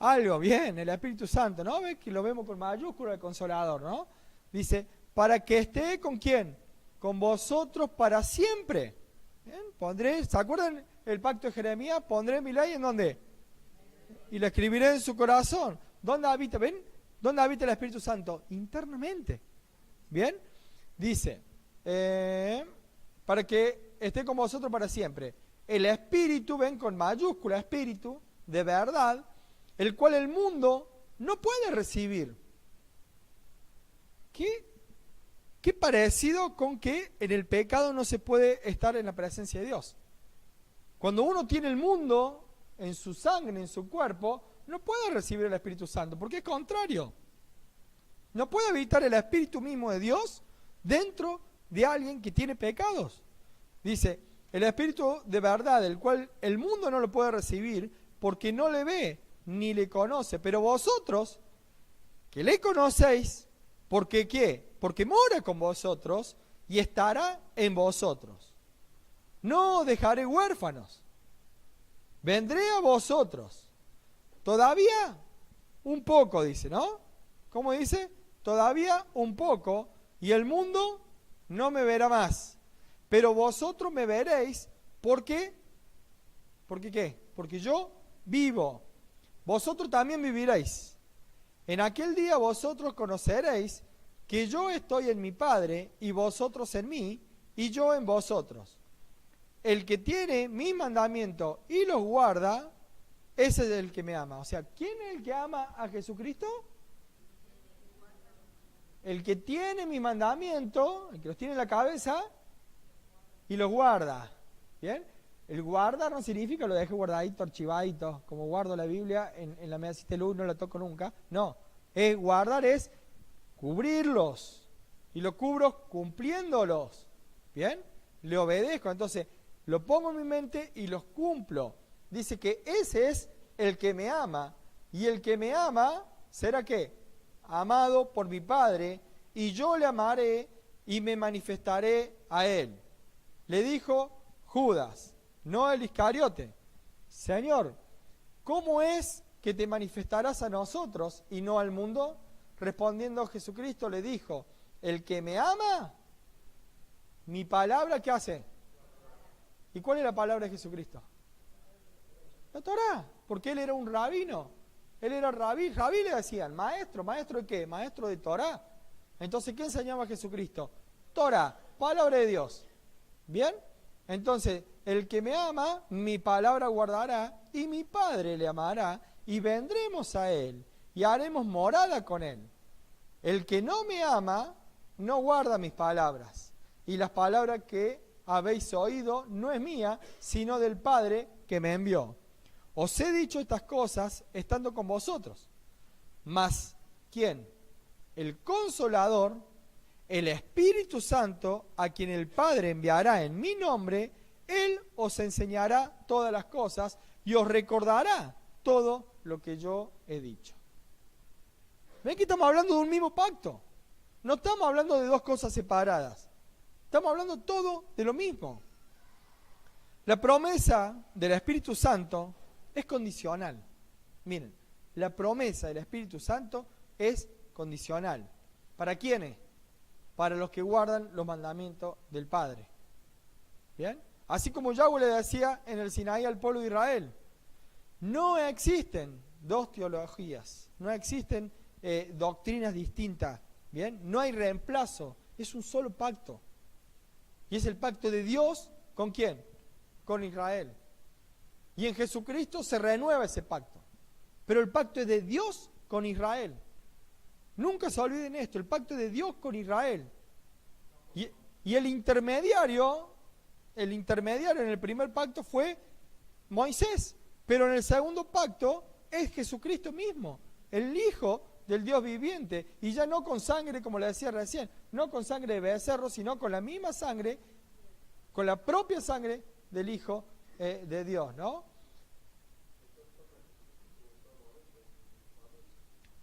[SPEAKER 1] Algo, bien, el Espíritu Santo, ¿no? ¿Ves que lo vemos con mayúscula, el Consolador, ¿no? Dice, para que esté ¿con quién? Con vosotros para siempre. ¿Bien? Pondré, ¿se acuerdan el pacto de Jeremías? Pondré mi ley ¿en dónde? Y la escribiré en su corazón. ¿Dónde habita? ¿Ven? ¿Dónde habita el Espíritu Santo? Internamente. ¿Bien? Dice, para que esté con vosotros para siempre. El Espíritu, ven con mayúscula, Espíritu, de verdad, el cual el mundo no puede recibir. ¿Qué parecido con que en el pecado no se puede estar en la presencia de Dios? Cuando uno tiene el mundo en su sangre, en su cuerpo, no puede recibir el Espíritu Santo, porque es contrario. No puede habitar el Espíritu mismo de Dios dentro de alguien que tiene pecados. Dice, el Espíritu de verdad, el cual el mundo no lo puede recibir, porque no le ve ni le conoce. Pero vosotros, que le conocéis, ¿porque qué? Porque mora con vosotros y estará en vosotros. No os dejaré huérfanos. Vendré a vosotros. Todavía un poco, dice, ¿no? ¿Cómo dice? Todavía un poco, y el mundo no me verá más. Pero vosotros me veréis, ¿por qué? ¿Por qué qué? Porque yo vivo. Vosotros también viviréis. En aquel día vosotros conoceréis que yo estoy en mi Padre, y vosotros en mí, y yo en vosotros. El que tiene mi mandamiento y los guarda, ese es el que me ama. O sea, ¿quién es el que ama a Jesucristo? El que tiene mi mandamiento, el que los tiene en la cabeza y los guarda. ¿Bien? El guardar no significa lo deje guardadito, archivadito, como guardo la Biblia en la mesa de luz, no la toco nunca. No, guardar es cubrirlos. Y lo cubro cumpliéndolos. ¿Bien? Le obedezco, entonces lo pongo en mi mente y los cumplo. Dice que ese es el que me ama. Y el que me ama, ¿será qué? Amado por mi Padre, y yo le amaré y me manifestaré a él. Le dijo Judas, no el Iscariote. Señor, ¿cómo es que te manifestarás a nosotros y no al mundo? Respondiendo Jesucristo le dijo, el que me ama, mi palabra, ¿qué hace? ¿Y cuál es la palabra de Jesucristo? La Torá, porque él era un rabino. Él era rabí le decían, maestro, ¿maestro de qué? Maestro de Torá. Entonces, ¿qué enseñaba Jesucristo? Torá, palabra de Dios. ¿Bien? Entonces, el que me ama, mi palabra guardará, y mi Padre le amará, y vendremos a él, y haremos morada con él. El que no me ama, no guarda mis palabras, y las palabras que habéis oído no es mía, sino del Padre que me envió. Os he dicho estas cosas estando con vosotros. Mas, ¿quién? El Consolador, el Espíritu Santo, a quien el Padre enviará en mi nombre, Él os enseñará todas las cosas y os recordará todo lo que yo he dicho. ¿Ven que estamos hablando de un mismo pacto? No estamos hablando de dos cosas separadas. Estamos hablando todo de lo mismo. La promesa del Espíritu Santo es condicional. Miren, la promesa del Espíritu Santo es condicional. ¿Para quiénes? Para los que guardan los mandamientos del Padre. ¿Bien? Así como Yahweh le decía en el Sinaí al pueblo de Israel, no existen dos teologías, no existen doctrinas distintas. ¿Bien? No hay reemplazo, es un solo pacto. Y es el pacto de Dios, ¿con quién? Con Israel. Y en Jesucristo se renueva ese pacto. Pero el pacto es de Dios con Israel. Nunca se olviden esto, el pacto es de Dios con Israel. Y el intermediario en el primer pacto fue Moisés. Pero en el segundo pacto es Jesucristo mismo, el Hijo del Dios viviente, y ya no con sangre, como le decía recién, no con sangre de becerro, sino con la misma sangre, con la propia sangre del Hijo de Dios, ¿no?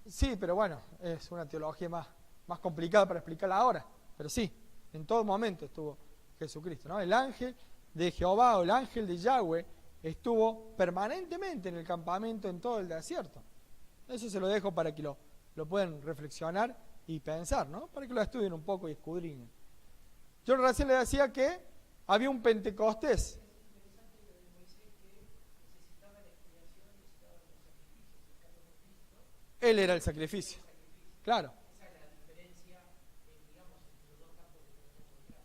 [SPEAKER 1] Sí, pero bueno, es una teología más complicada para explicarla ahora, pero sí, en todo momento estuvo Jesucristo, ¿no? El ángel de Jehová o el ángel de Yahweh estuvo permanentemente en el campamento en todo el desierto. Eso se lo dejo para que lo puedan reflexionar y pensar, ¿no? Para que lo estudien un poco y escudriñen. Yo recién le decía que había un Pentecostés. Él era el sacrificio. Claro.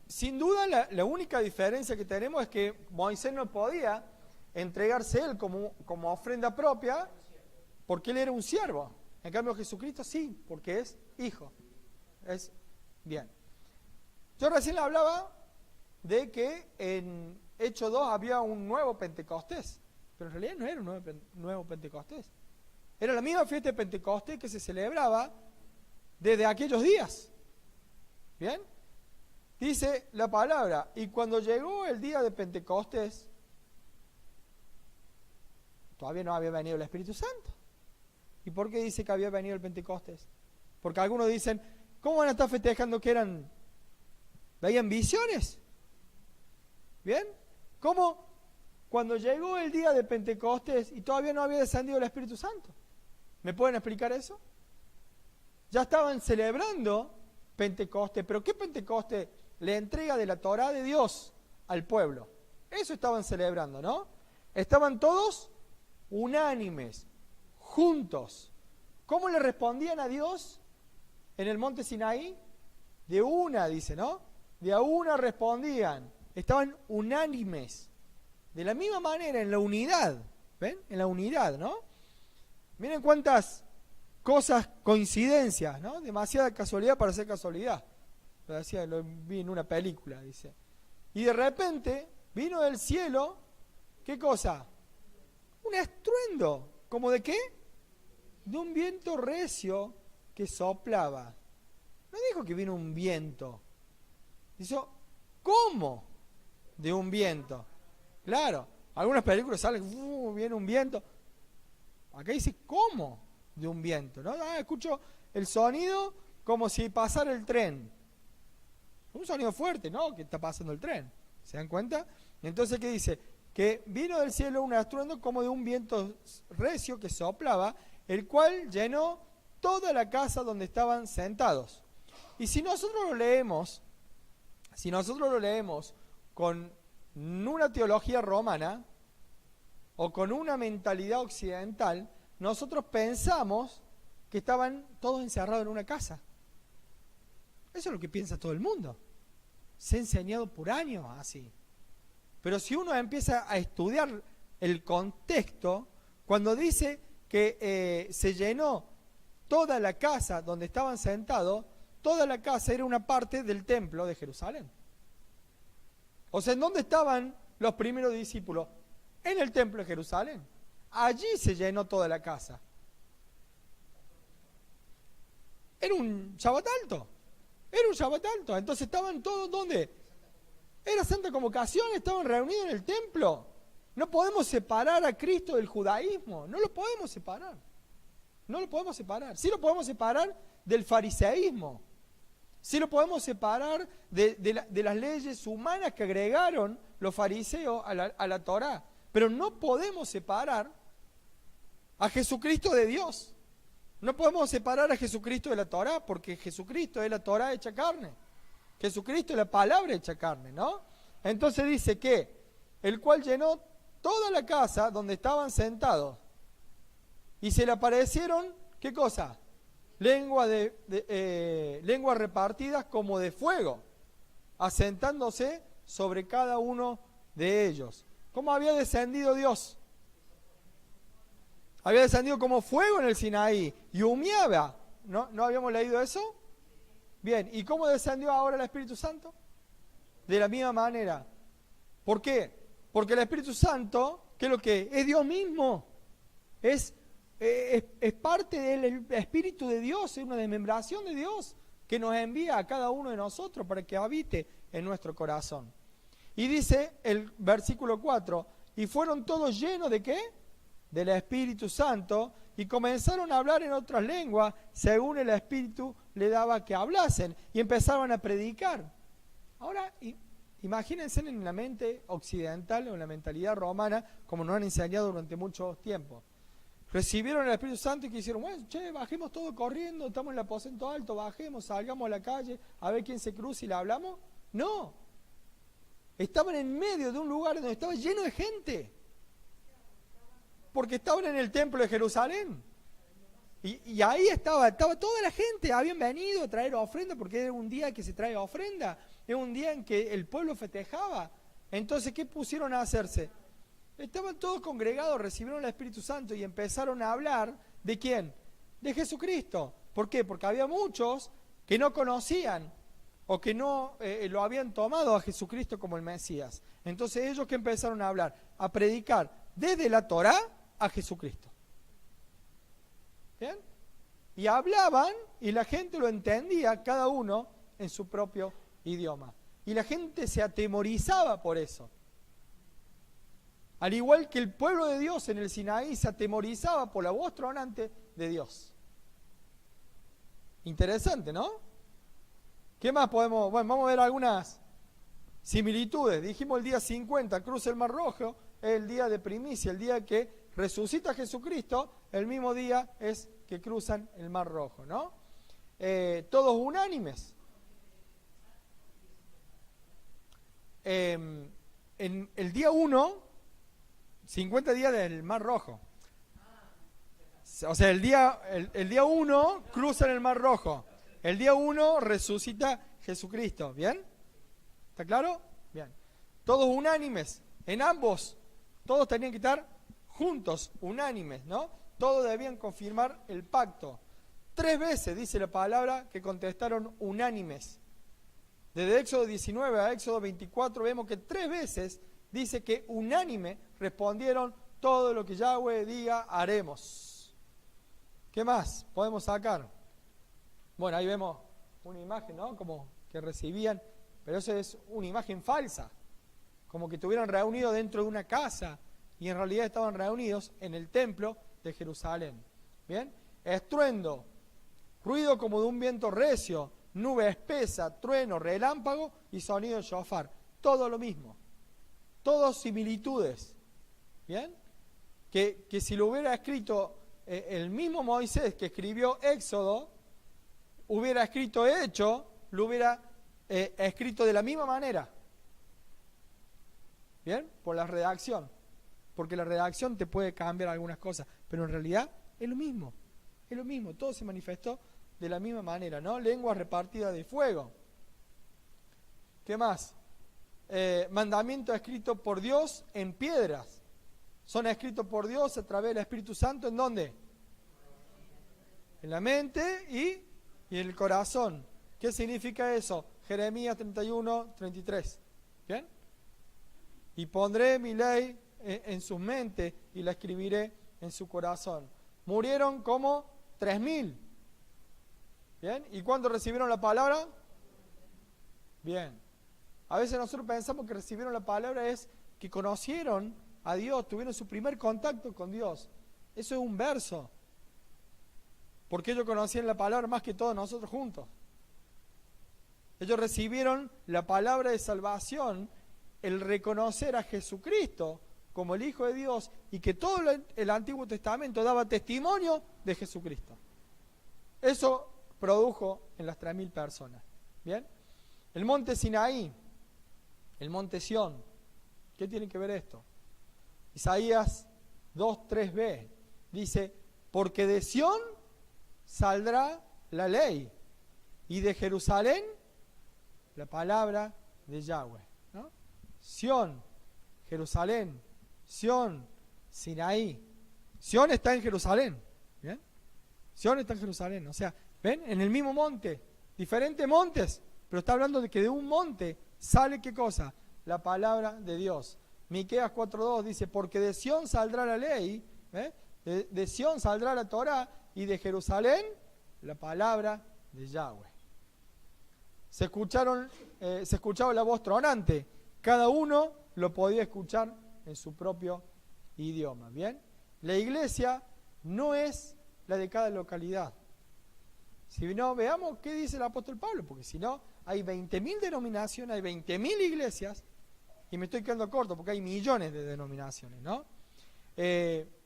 [SPEAKER 1] Sin duda la única diferencia que tenemos es que Moisés no podía entregarse él como ofrenda propia porque él era un siervo. En cambio Jesucristo sí, porque es hijo. Es bien. Yo recién le hablaba de que en Hechos 2 había un nuevo Pentecostés, pero en realidad no era un nuevo Pentecostés. Era la misma fiesta de Pentecostés que se celebraba desde aquellos días. ¿Bien? Dice la palabra, y cuando llegó el día de Pentecostés, todavía no había venido el Espíritu Santo. ¿Y por qué dice que había venido el Pentecostés? Porque algunos dicen, ¿cómo van a estar festejando que veían visiones? ¿Bien? ¿Cómo cuando llegó el día de Pentecostés y todavía no había descendido el Espíritu Santo? ¿Me pueden explicar eso? Ya estaban celebrando Pentecostés, pero ¿qué Pentecostés? La entrega de la Torá de Dios al pueblo. Eso estaban celebrando, ¿no? Estaban todos unánimes, juntos. ¿Cómo le respondían a Dios en el monte Sinaí? De una, dice, ¿no? De a una respondían. Estaban unánimes. De la misma manera, en la unidad. ¿Ven? En la unidad, ¿no? Miren cuántas cosas, coincidencias, ¿no? Demasiada casualidad para ser casualidad. Lo vi en una película, dice. Y de repente vino del cielo, ¿qué cosa? Un estruendo. ¿Cómo de qué? De un viento recio que soplaba. No dijo que vino un viento. Dice, ¿cómo? De un viento. Claro, algunas películas salen, viene un viento. Acá dice, ¿cómo? De un viento, ¿no? Escucho el sonido como si pasara el tren. Un sonido fuerte, ¿no? Que está pasando el tren. ¿Se dan cuenta? Entonces, ¿qué dice? Que vino del cielo un estruendo como de un viento recio que soplaba, el cual llenó toda la casa donde estaban sentados. Y si nosotros lo leemos con una teología romana o con una mentalidad occidental, nosotros pensamos que estaban todos encerrados en una casa. Eso es lo que piensa todo el mundo. Se ha enseñado por años así. Pero si uno empieza a estudiar el contexto, cuando dice que se llenó toda la casa donde estaban sentados, toda la casa era una parte del templo de Jerusalén. O sea, ¿en dónde estaban los primeros discípulos? En el templo de Jerusalén. Allí se llenó toda la casa. Era un Shabbat alto. Era un Shabbat alto. Entonces estaban todos, ¿dónde? Era Santa Convocación, estaban reunidos en el templo. No podemos separar a Cristo del judaísmo. No lo podemos separar. No lo podemos separar. Sí lo podemos separar del fariseísmo. Sí lo podemos separar de las leyes humanas que agregaron los fariseos a la Torá. Pero no podemos separar a Jesucristo de Dios. No podemos separar a Jesucristo de la Torá, porque Jesucristo es la Torá hecha carne. Jesucristo es la palabra hecha carne, ¿no? Entonces dice que el cual llenó toda la casa donde estaban sentados. Y se le aparecieron, ¿qué cosa? Lenguas repartidas como de fuego, asentándose sobre cada uno de ellos. ¿Cómo había descendido Dios? Había descendido como fuego en el Sinaí y humeaba. ¿No habíamos leído eso? Bien, ¿y cómo descendió ahora el Espíritu Santo? De la misma manera. ¿Por qué? Porque el Espíritu Santo, ¿qué es lo que es? Es Dios mismo. Es es parte del Espíritu de Dios, es una desmembración de Dios que nos envía a cada uno de nosotros para que habite en nuestro corazón. Y dice el versículo 4, y fueron todos llenos ¿de qué? Del Espíritu Santo, y comenzaron a hablar en otras lenguas según el Espíritu le daba que hablasen, y empezaron a predicar. Ahora, imagínense en la mente occidental o en la mentalidad romana, como nos han enseñado durante mucho tiempo. Recibieron el Espíritu Santo y que hicieron, bueno, bajemos todo corriendo, estamos en el aposento alto, bajemos, salgamos a la calle, a ver quién se cruza y le hablamos. No, estaban en medio de un lugar donde estaba lleno de gente, porque estaban en el templo de Jerusalén. Y ahí estaba toda la gente, habían venido a traer ofrenda, porque era un día que se trae ofrenda, era un día en que el pueblo festejaba. Entonces, ¿qué pusieron a hacerse? Estaban todos congregados, recibieron el Espíritu Santo y empezaron a hablar, ¿de quién? De Jesucristo. ¿Por qué? Porque había muchos que no conocían o que no lo habían tomado a Jesucristo como el Mesías. Entonces ellos que empezaron a hablar, a predicar desde la Torá a Jesucristo. ¿Bien? Y hablaban y la gente lo entendía, cada uno en su propio idioma. Y la gente se atemorizaba por eso. Al igual que el pueblo de Dios en el Sinaí se atemorizaba por la voz tronante de Dios. Interesante, ¿no? ¿Qué más podemos? Bueno, vamos a ver algunas similitudes. Dijimos el día 50, cruza el Mar Rojo, es el día de primicia, el día que resucita Jesucristo, el mismo día es que cruzan el Mar Rojo, ¿no? Todos unánimes. En el día 1, 50 días del Mar Rojo. O sea, el día 1 cruzan el Mar Rojo. El día 1 resucita Jesucristo. ¿Bien? ¿Está claro? Bien. Todos unánimes. En ambos, todos tenían que estar juntos, unánimes, ¿no? Todos debían confirmar el pacto. 3 veces dice la palabra que contestaron unánimes. Desde Éxodo 19 a Éxodo 24 vemos que 3 veces dice que unánime respondieron todo lo que Yahweh diga haremos. ¿Qué más podemos sacar? Bueno, ahí vemos una imagen, ¿no? Como que recibían, pero eso es una imagen falsa. Como que estuvieran reunidos dentro de una casa y en realidad estaban reunidos en el templo de Jerusalén. ¿Bien? Estruendo, ruido como de un viento recio, nube espesa, trueno, relámpago y sonido de shofar. Todo lo mismo. Todos similitudes. ¿Bien? Que si lo hubiera escrito el mismo Moisés que escribió Éxodo, hubiera escrito Hecho, lo hubiera escrito de la misma manera. ¿Bien? Por la redacción. Porque la redacción te puede cambiar algunas cosas, pero en realidad es lo mismo. Es lo mismo, todo se manifestó de la misma manera, ¿no? Lenguas repartidas de fuego. ¿Qué más? Mandamientos escritos por Dios en piedras. Son escritos por Dios a través del Espíritu Santo, ¿en dónde? En la mente y en el corazón. ¿Qué significa eso? Jeremías 31, 33. ¿Bien? Y pondré mi ley en sus mentes y la escribiré en su corazón. Murieron como 3.000. ¿Bien? ¿Y cuándo recibieron la palabra? Bien. A veces nosotros pensamos que recibieron la palabra es que conocieron a Dios, tuvieron su primer contacto con Dios. Eso es un verso. Porque ellos conocían la palabra más que todos nosotros juntos. Ellos recibieron la palabra de salvación, el reconocer a Jesucristo como el Hijo de Dios y que todo el Antiguo Testamento daba testimonio de Jesucristo. Eso produjo en las 3.000 personas. ¿Bien? El monte Sinaí, el monte Sión. ¿Qué tiene que ver esto? Isaías 2:3b dice, porque de Sión saldrá la ley y de Jerusalén la palabra de Yahweh, ¿no? Sión, Jerusalén, Sión, Sinaí. Sión está en Jerusalén, ¿bien? Sión está en Jerusalén, o sea, ¿ven? En el mismo monte, diferentes montes, pero está hablando de que de un monte sale ¿qué cosa? La palabra de Dios. Miqueas 4:2 dice, porque de Sión saldrá la ley, ¿eh? De Sión saldrá la Torá y de Jerusalén la palabra de Yahweh. Se escuchaba la voz tronante. Cada uno lo podía escuchar en su propio idioma. ¿Bien? La iglesia no es la de cada localidad. Si no, veamos qué dice el apóstol Pablo, porque si no, hay 20.000 denominaciones, hay 20.000 iglesias, y me estoy quedando corto porque hay millones de denominaciones, ¿no?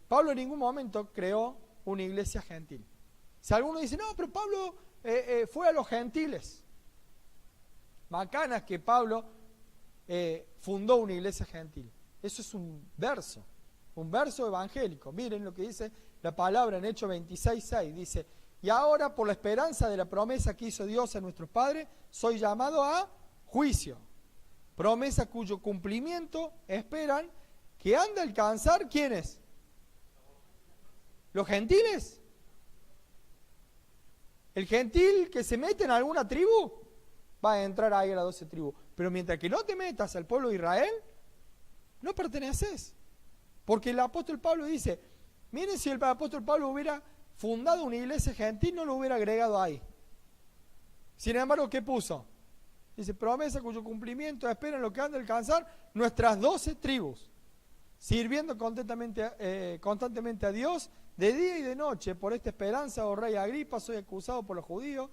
[SPEAKER 1] Pablo en ningún momento creó una iglesia gentil. Si alguno dice, no, pero Pablo fue a los gentiles. Bacanas que Pablo fundó una iglesia gentil. Eso es un verso evangélico. Miren lo que dice la palabra en Hechos 26:6. Dice, y ahora por la esperanza de la promesa que hizo Dios a nuestro Padre, soy llamado a juicio. Promesa cuyo cumplimiento esperan que han de alcanzar, ¿quiénes? ¿Los gentiles? El gentil que se mete en alguna tribu va a entrar ahí a las 12 tribus. Pero mientras que no te metas al pueblo de Israel, no perteneces. Porque el apóstol Pablo dice, miren, si el apóstol Pablo hubiera fundado una iglesia gentil, no lo hubiera agregado ahí. Sin embargo, ¿qué puso? Dice, promesa cuyo cumplimiento esperan lo que han de alcanzar nuestras 12 tribus, sirviendo constantemente a Dios de día y de noche. Por esta esperanza, oh rey Agripa, soy acusado por los judíos,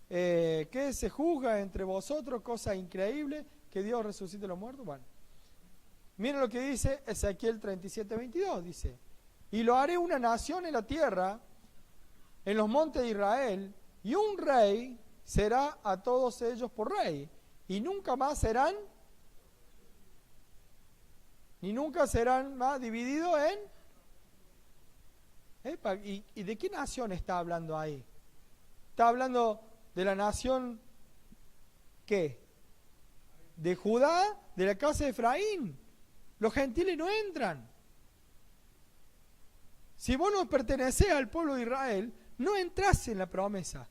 [SPEAKER 1] que se juzga entre vosotros, cosa increíble, que Dios resucite a los muertos. Bueno, miren lo que dice Ezequiel 37:22, dice, y lo haré una nación en la tierra, en los montes de Israel, y un rey será a todos ellos por rey, y nunca más serán, ni nunca serán más divididos en... ¿Y de qué nación está hablando ahí? Está hablando de la nación, ¿qué? De Judá, de la casa de Efraín. Los gentiles no entran. Si vos no pertenecés al pueblo de Israel, no entrás en la promesa.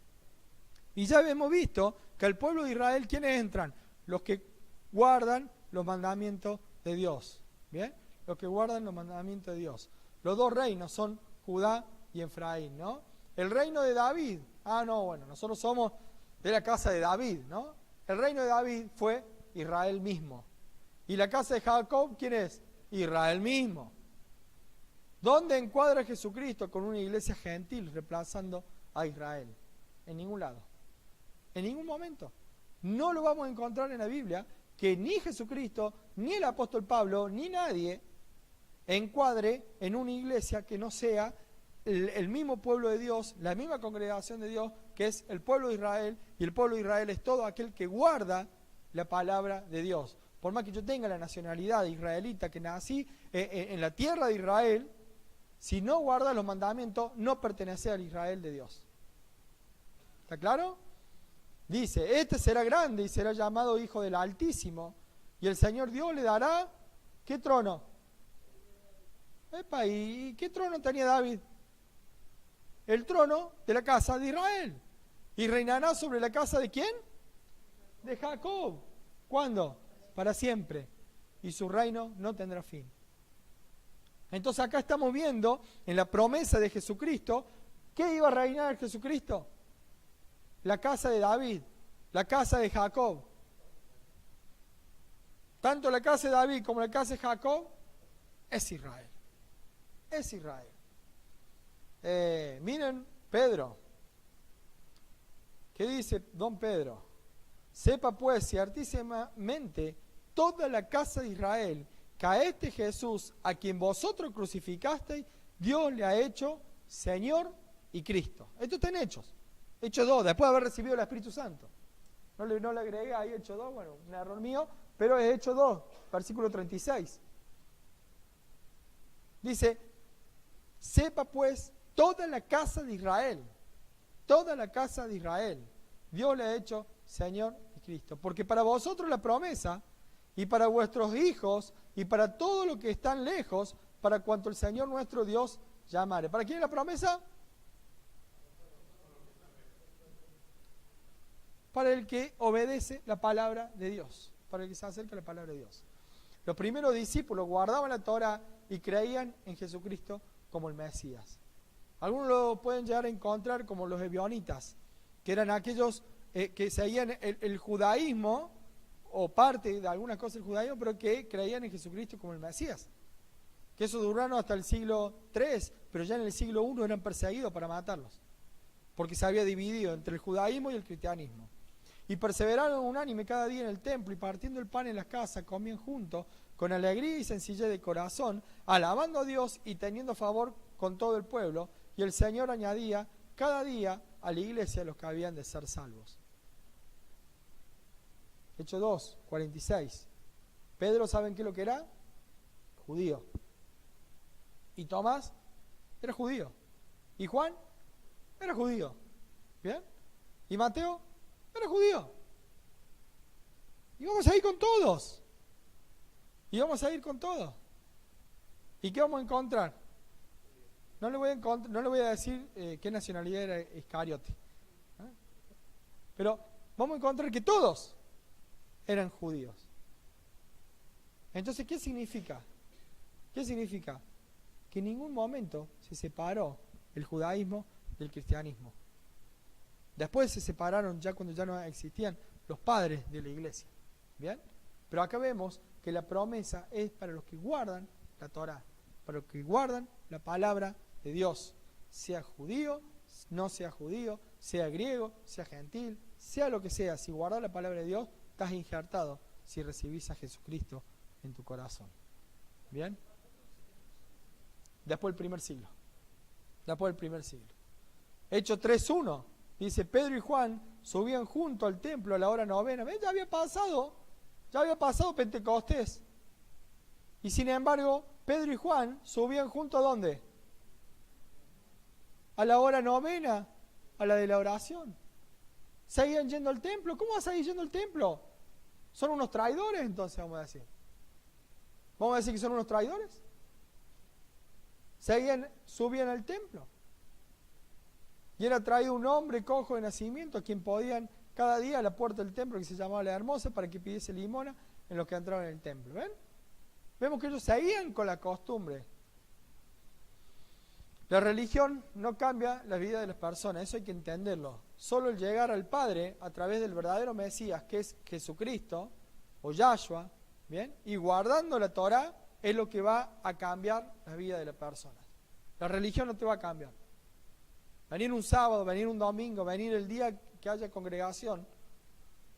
[SPEAKER 1] Y ya hemos visto que al pueblo de Israel, ¿quiénes entran? Los que guardan los mandamientos de Dios. ¿Bien? Los que guardan los mandamientos de Dios. Los dos reinos son Judá y Efraín, ¿no? El reino de David. No, bueno, nosotros somos de la casa de David, ¿no? El reino de David fue Israel mismo. ¿Y la casa de Jacob quién es? Israel mismo. ¿Dónde encuadra Jesucristo con una iglesia gentil reemplazando a Israel? En ningún lado. En ningún momento. No lo vamos a encontrar en la Biblia que ni Jesucristo, ni el apóstol Pablo, ni nadie encuadre en una iglesia que no sea el mismo pueblo de Dios, la misma congregación de Dios, que es el pueblo de Israel, y el pueblo de Israel es todo aquel que guarda la palabra de Dios. Por más que yo tenga la nacionalidad israelita, que nací en la tierra de Israel, si no guarda los mandamientos, no pertenece al Israel de Dios. ¿Está claro? Dice, este será grande y será llamado Hijo del Altísimo, y el Señor Dios le dará, ¿qué trono? ¿Y qué trono tenía David? El trono de la casa de Israel. ¿Y reinará sobre la casa de quién? De Jacob. ¿Cuándo? Para siempre. Y su reino no tendrá fin. Entonces acá estamos viendo en la promesa de Jesucristo, ¿qué iba a reinar Jesucristo? La casa de David, la casa de Jacob. Tanto la casa de David como la casa de Jacob es Israel. Es Israel. Miren, Pedro. ¿Qué dice don Pedro? Sepa pues ciertísimamente toda la casa de Israel que a este Jesús, a quien vosotros crucificasteis, Dios le ha hecho Señor y Cristo. Esto está en Hechos. Hechos 2, después de haber recibido el Espíritu Santo. No le agregué ahí Hechos 2, bueno, un error mío, pero es Hechos 2, versículo 36. Dice, sepa pues toda la casa de Israel, Dios le ha hecho Señor y Cristo. Porque para vosotros la promesa, y para vuestros hijos, y para todos los que están lejos, para cuanto el Señor nuestro Dios llamare. ¿Para quién es la promesa? Para el que obedece la palabra de Dios, para el que se acerca a la palabra de Dios. Los primeros discípulos guardaban la Torá y creían en Jesucristo como el Mesías. Algunos lo pueden llegar a encontrar como los ebionitas, que eran aquellos que seguían el judaísmo, o parte de algunas cosas del judaísmo, pero que creían en Jesucristo como el Mesías. Que eso duraron hasta el siglo III, pero ya en el siglo I eran perseguidos para matarlos, porque se había dividido entre el judaísmo y el cristianismo. Y perseveraron unánime cada día en el templo, y partiendo el pan en las casas, comían juntos, con alegría y sencillez de corazón, alabando a Dios y teniendo favor con todo el pueblo, y el Señor añadía cada día a la iglesia los que habían de ser salvos. Hechos 2, 46. Pedro, ¿saben qué es lo que era? Judío. Y Tomás era judío. Y Juan era judío. ¿Bien? Y Mateo era judío. Y vamos a ir con todos. Y vamos a ir con todos. ¿Y qué vamos a encontrar? No le voy a decir qué nacionalidad era Iscariote. Pero vamos a encontrar que todos eran judíos. Entonces, ¿qué significa? ¿Qué significa? Que en ningún momento se separó el judaísmo del cristianismo. Después se separaron ya cuando ya no existían los padres de la iglesia. ¿Bien? Pero acá vemos que la promesa es para los que guardan la Torá, para los que guardan la palabra de Dios, sea judío, no sea judío, sea griego, sea gentil, sea lo que sea. Si guardas la palabra de Dios, estás injertado si recibís a Jesucristo en tu corazón. ¿Bien? Después del primer siglo. Después del primer siglo. Hechos 3:1 dice: Pedro y Juan subían junto al templo a la hora novena. ¿Ven? Ya había pasado Pentecostés. Y sin embargo, Pedro y Juan subían junto ¿a dónde? A la hora novena, a la de la oración. Seguían yendo al templo. ¿Cómo vas a ir yendo al templo? ¿Son unos traidores entonces, vamos a decir? ¿Vamos a decir que son unos traidores? Subían al templo. Y era traído un hombre cojo de nacimiento, a quien podían cada día a la puerta del templo, que se llamaba La Hermosa, para que pidiese limosna en los que entraban en el templo. ¿Ven? Vemos que ellos seguían con la costumbre. La religión no cambia la vida de las personas, eso hay que entenderlo. Solo el llegar al Padre a través del verdadero Mesías, que es Jesucristo, o Yahshua, ¿bien? Y guardando la Torá, es lo que va a cambiar la vida de las personas. La religión no te va a cambiar. Venir un sábado, venir un domingo, venir el día que haya congregación,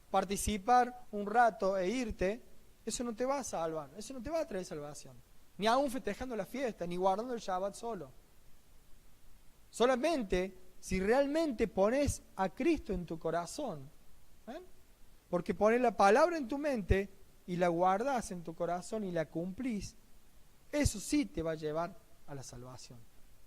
[SPEAKER 1] participar un rato e irte, eso no te va a salvar, eso no te va a traer salvación. Ni aún festejando la fiesta, ni guardando el Shabbat solo. Solamente si realmente pones a Cristo en tu corazón, porque pones la palabra en tu mente y la guardas en tu corazón y la cumplís, eso sí te va a llevar a la salvación.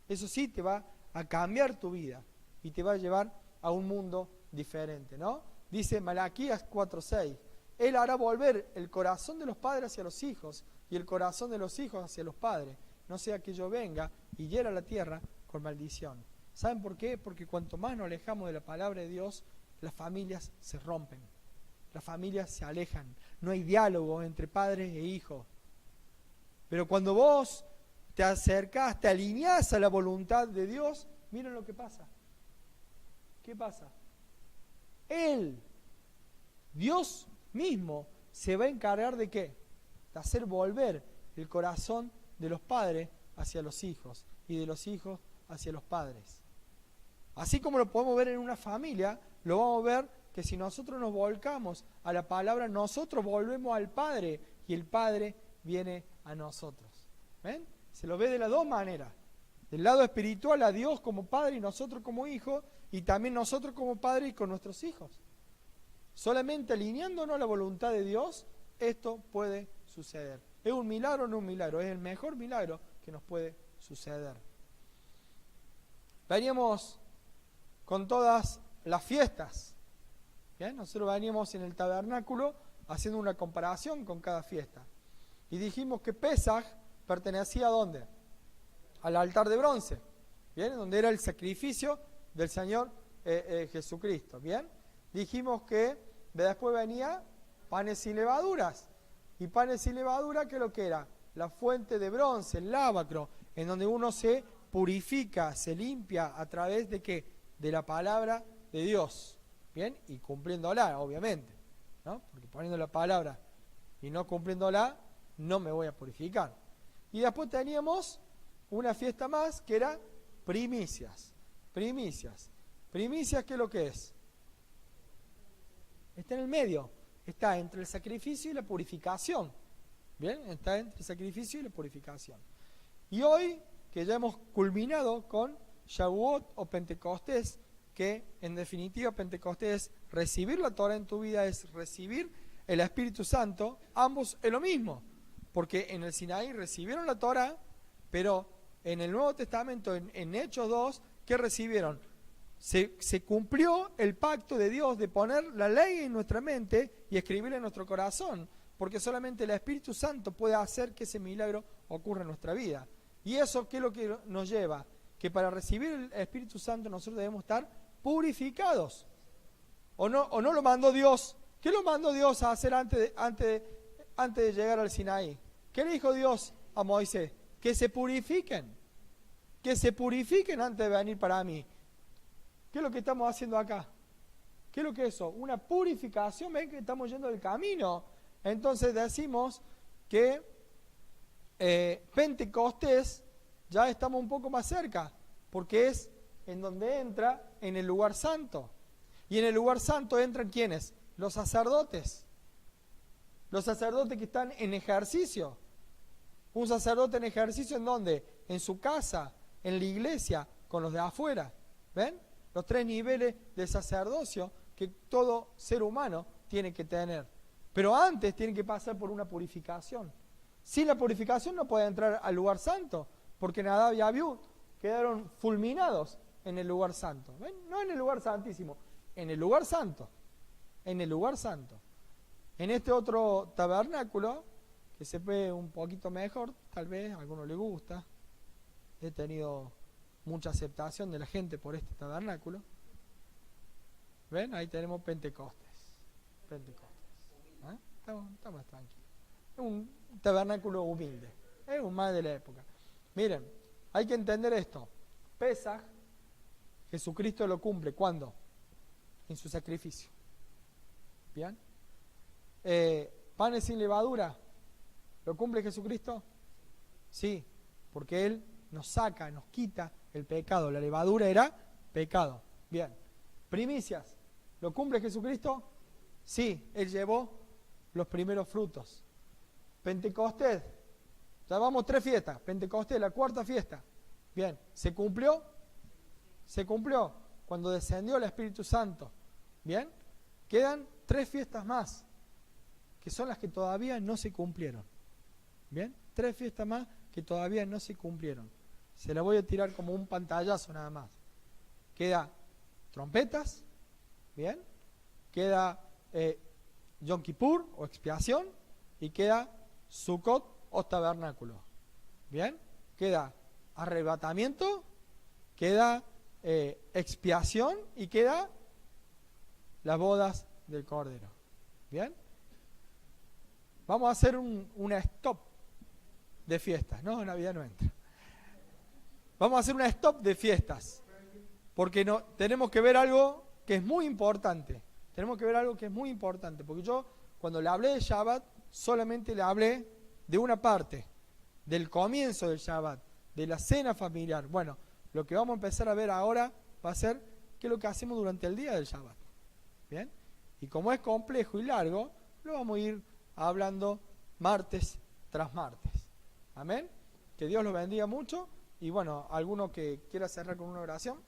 [SPEAKER 1] Eso sí te va a cambiar tu vida y te va a llevar a un mundo diferente, ¿no? Dice Malaquías 4:6, Él hará volver el corazón de los padres hacia los hijos y el corazón de los hijos hacia los padres, no sea que yo venga y hiera la tierra con maldición. ¿Saben por qué? Porque cuanto más nos alejamos de la palabra de Dios, las familias se rompen, las familias se alejan, no hay diálogo entre padres e hijos. Pero cuando vos te acercás, te alineás a la voluntad de Dios, miren lo que pasa. ¿Qué pasa? Él, Dios mismo, se va a encargar ¿de qué? De hacer volver el corazón de los padres hacia los hijos y de los hijos hacia los padres. Así como lo podemos ver en una familia, lo vamos a ver que si nosotros nos volcamos a la palabra, nosotros volvemos al Padre y el Padre viene a nosotros. ¿Ven? Se lo ve de las dos maneras. Del lado espiritual a Dios como Padre y nosotros como hijos, y también nosotros como Padre y con nuestros hijos. Solamente alineándonos a la voluntad de Dios, esto puede suceder. ¿Es un milagro o no un milagro? Es el mejor milagro que nos puede suceder. Veníamos con todas las fiestas. ¿Bien? Nosotros veníamos en el tabernáculo haciendo una comparación con cada fiesta. Y dijimos que Pesaj pertenecía ¿a dónde? Al altar de bronce, ¿bien? Donde era el sacrificio del Señor Jesucristo, ¿bien? Dijimos que después venía panes y levaduras. Y panes y levadura, ¿qué es lo que era? La fuente de bronce, el lavacro, en donde uno se purifica, se limpia a través de ¿qué? De la palabra de Dios. ¿Bien? Y cumpliéndola, obviamente, ¿no? Porque poniendo la palabra y no cumpliéndola, no me voy a purificar. Y después teníamos una fiesta más que era primicias. Primicias. Primicias, ¿qué es lo que es? Está en el medio. Está entre el sacrificio y la purificación. ¿Bien? Está entre el sacrificio y la purificación. Y hoy, que ya hemos culminado con Shavuot o Pentecostés, que en definitiva Pentecostés es recibir la Torah en tu vida, es recibir el Espíritu Santo, ambos es lo mismo, porque en el Sinaí recibieron la Torah, pero en el Nuevo Testamento, en Hechos 2, ¿qué recibieron? Se cumplió el pacto de Dios de poner la ley en nuestra mente y escribirla en nuestro corazón, porque solamente el Espíritu Santo puede hacer que ese milagro ocurra en nuestra vida. ¿Y eso qué es lo que nos lleva? Que para recibir el Espíritu Santo nosotros debemos estar purificados. ¿O no lo mandó Dios? ¿Qué lo mandó Dios a hacer antes de llegar al Sinaí? ¿Qué le dijo Dios a Moisés? Que se purifiquen. Que se purifiquen antes de venir para mí. ¿Qué es lo que estamos haciendo acá? ¿Qué es lo que es eso? Una purificación. ¿Ven que estamos yendo del camino? Entonces decimos que Pentecostés ya estamos un poco más cerca, porque es en donde entra en el lugar santo. Y en el lugar santo entran ¿quiénes? Los sacerdotes. Los sacerdotes que están en ejercicio. Un sacerdote en ejercicio ¿en dónde? En su casa, en la iglesia, con los de afuera. ¿Ven? Los 3 niveles de sacerdocio que todo ser humano tiene que tener. Pero antes tiene que pasar por una purificación. Sin la purificación no puede entrar al lugar santo, porque Nadab y Abiú quedaron fulminados en el lugar santo. ¿Ven? No en el lugar santísimo, en el lugar santo. En el lugar santo. En este otro tabernáculo, que se ve un poquito mejor, tal vez a alguno le gusta. He tenido mucha aceptación de la gente por este tabernáculo. ¿Ven? Ahí tenemos Pentecostés. Pentecostés. ¿Eh? Estamos tranquilos. Es un tabernáculo humilde. Es un más de la época. Miren, hay que entender esto. Pesaj, Jesucristo lo cumple. ¿Cuándo? En su sacrificio. ¿Bien? Panes sin levadura, ¿lo cumple Jesucristo? Sí, porque Él nos saca, nos quita el pecado. La levadura era pecado. Bien. Primicias, ¿lo cumple Jesucristo? Sí, Él llevó los primeros frutos. Pentecostés, ya vamos 3 fiestas. Pentecostés, la 4ª fiesta. Bien, ¿se cumplió? Se cumplió cuando descendió el Espíritu Santo. Bien, quedan 3 fiestas más, que son las que todavía no se cumplieron. Bien, 3 fiestas más que todavía no se cumplieron. Se las voy a tirar como un pantallazo nada más. Queda trompetas, bien, queda Yom Kippur o expiación, y queda Sukkot o tabernáculo. Bien, queda arrebatamiento, queda expiación y queda las bodas del Cordero. Bien, vamos a hacer una stop de fiestas. No, Navidad no entra. Vamos a hacer una stop de fiestas, porque tenemos que ver algo que es muy importante. Tenemos que ver algo que es muy importante, porque yo cuando le hablé de Shabbat solamente le hablé de una parte, del comienzo del Shabbat, de la cena familiar. Bueno, lo que vamos a empezar a ver ahora va a ser qué es lo que hacemos durante el día del Shabbat. ¿Bien? Y como es complejo y largo, lo vamos a ir hablando martes tras martes. Amén. Que Dios los bendiga mucho. Y bueno, alguno que quiera cerrar con una oración.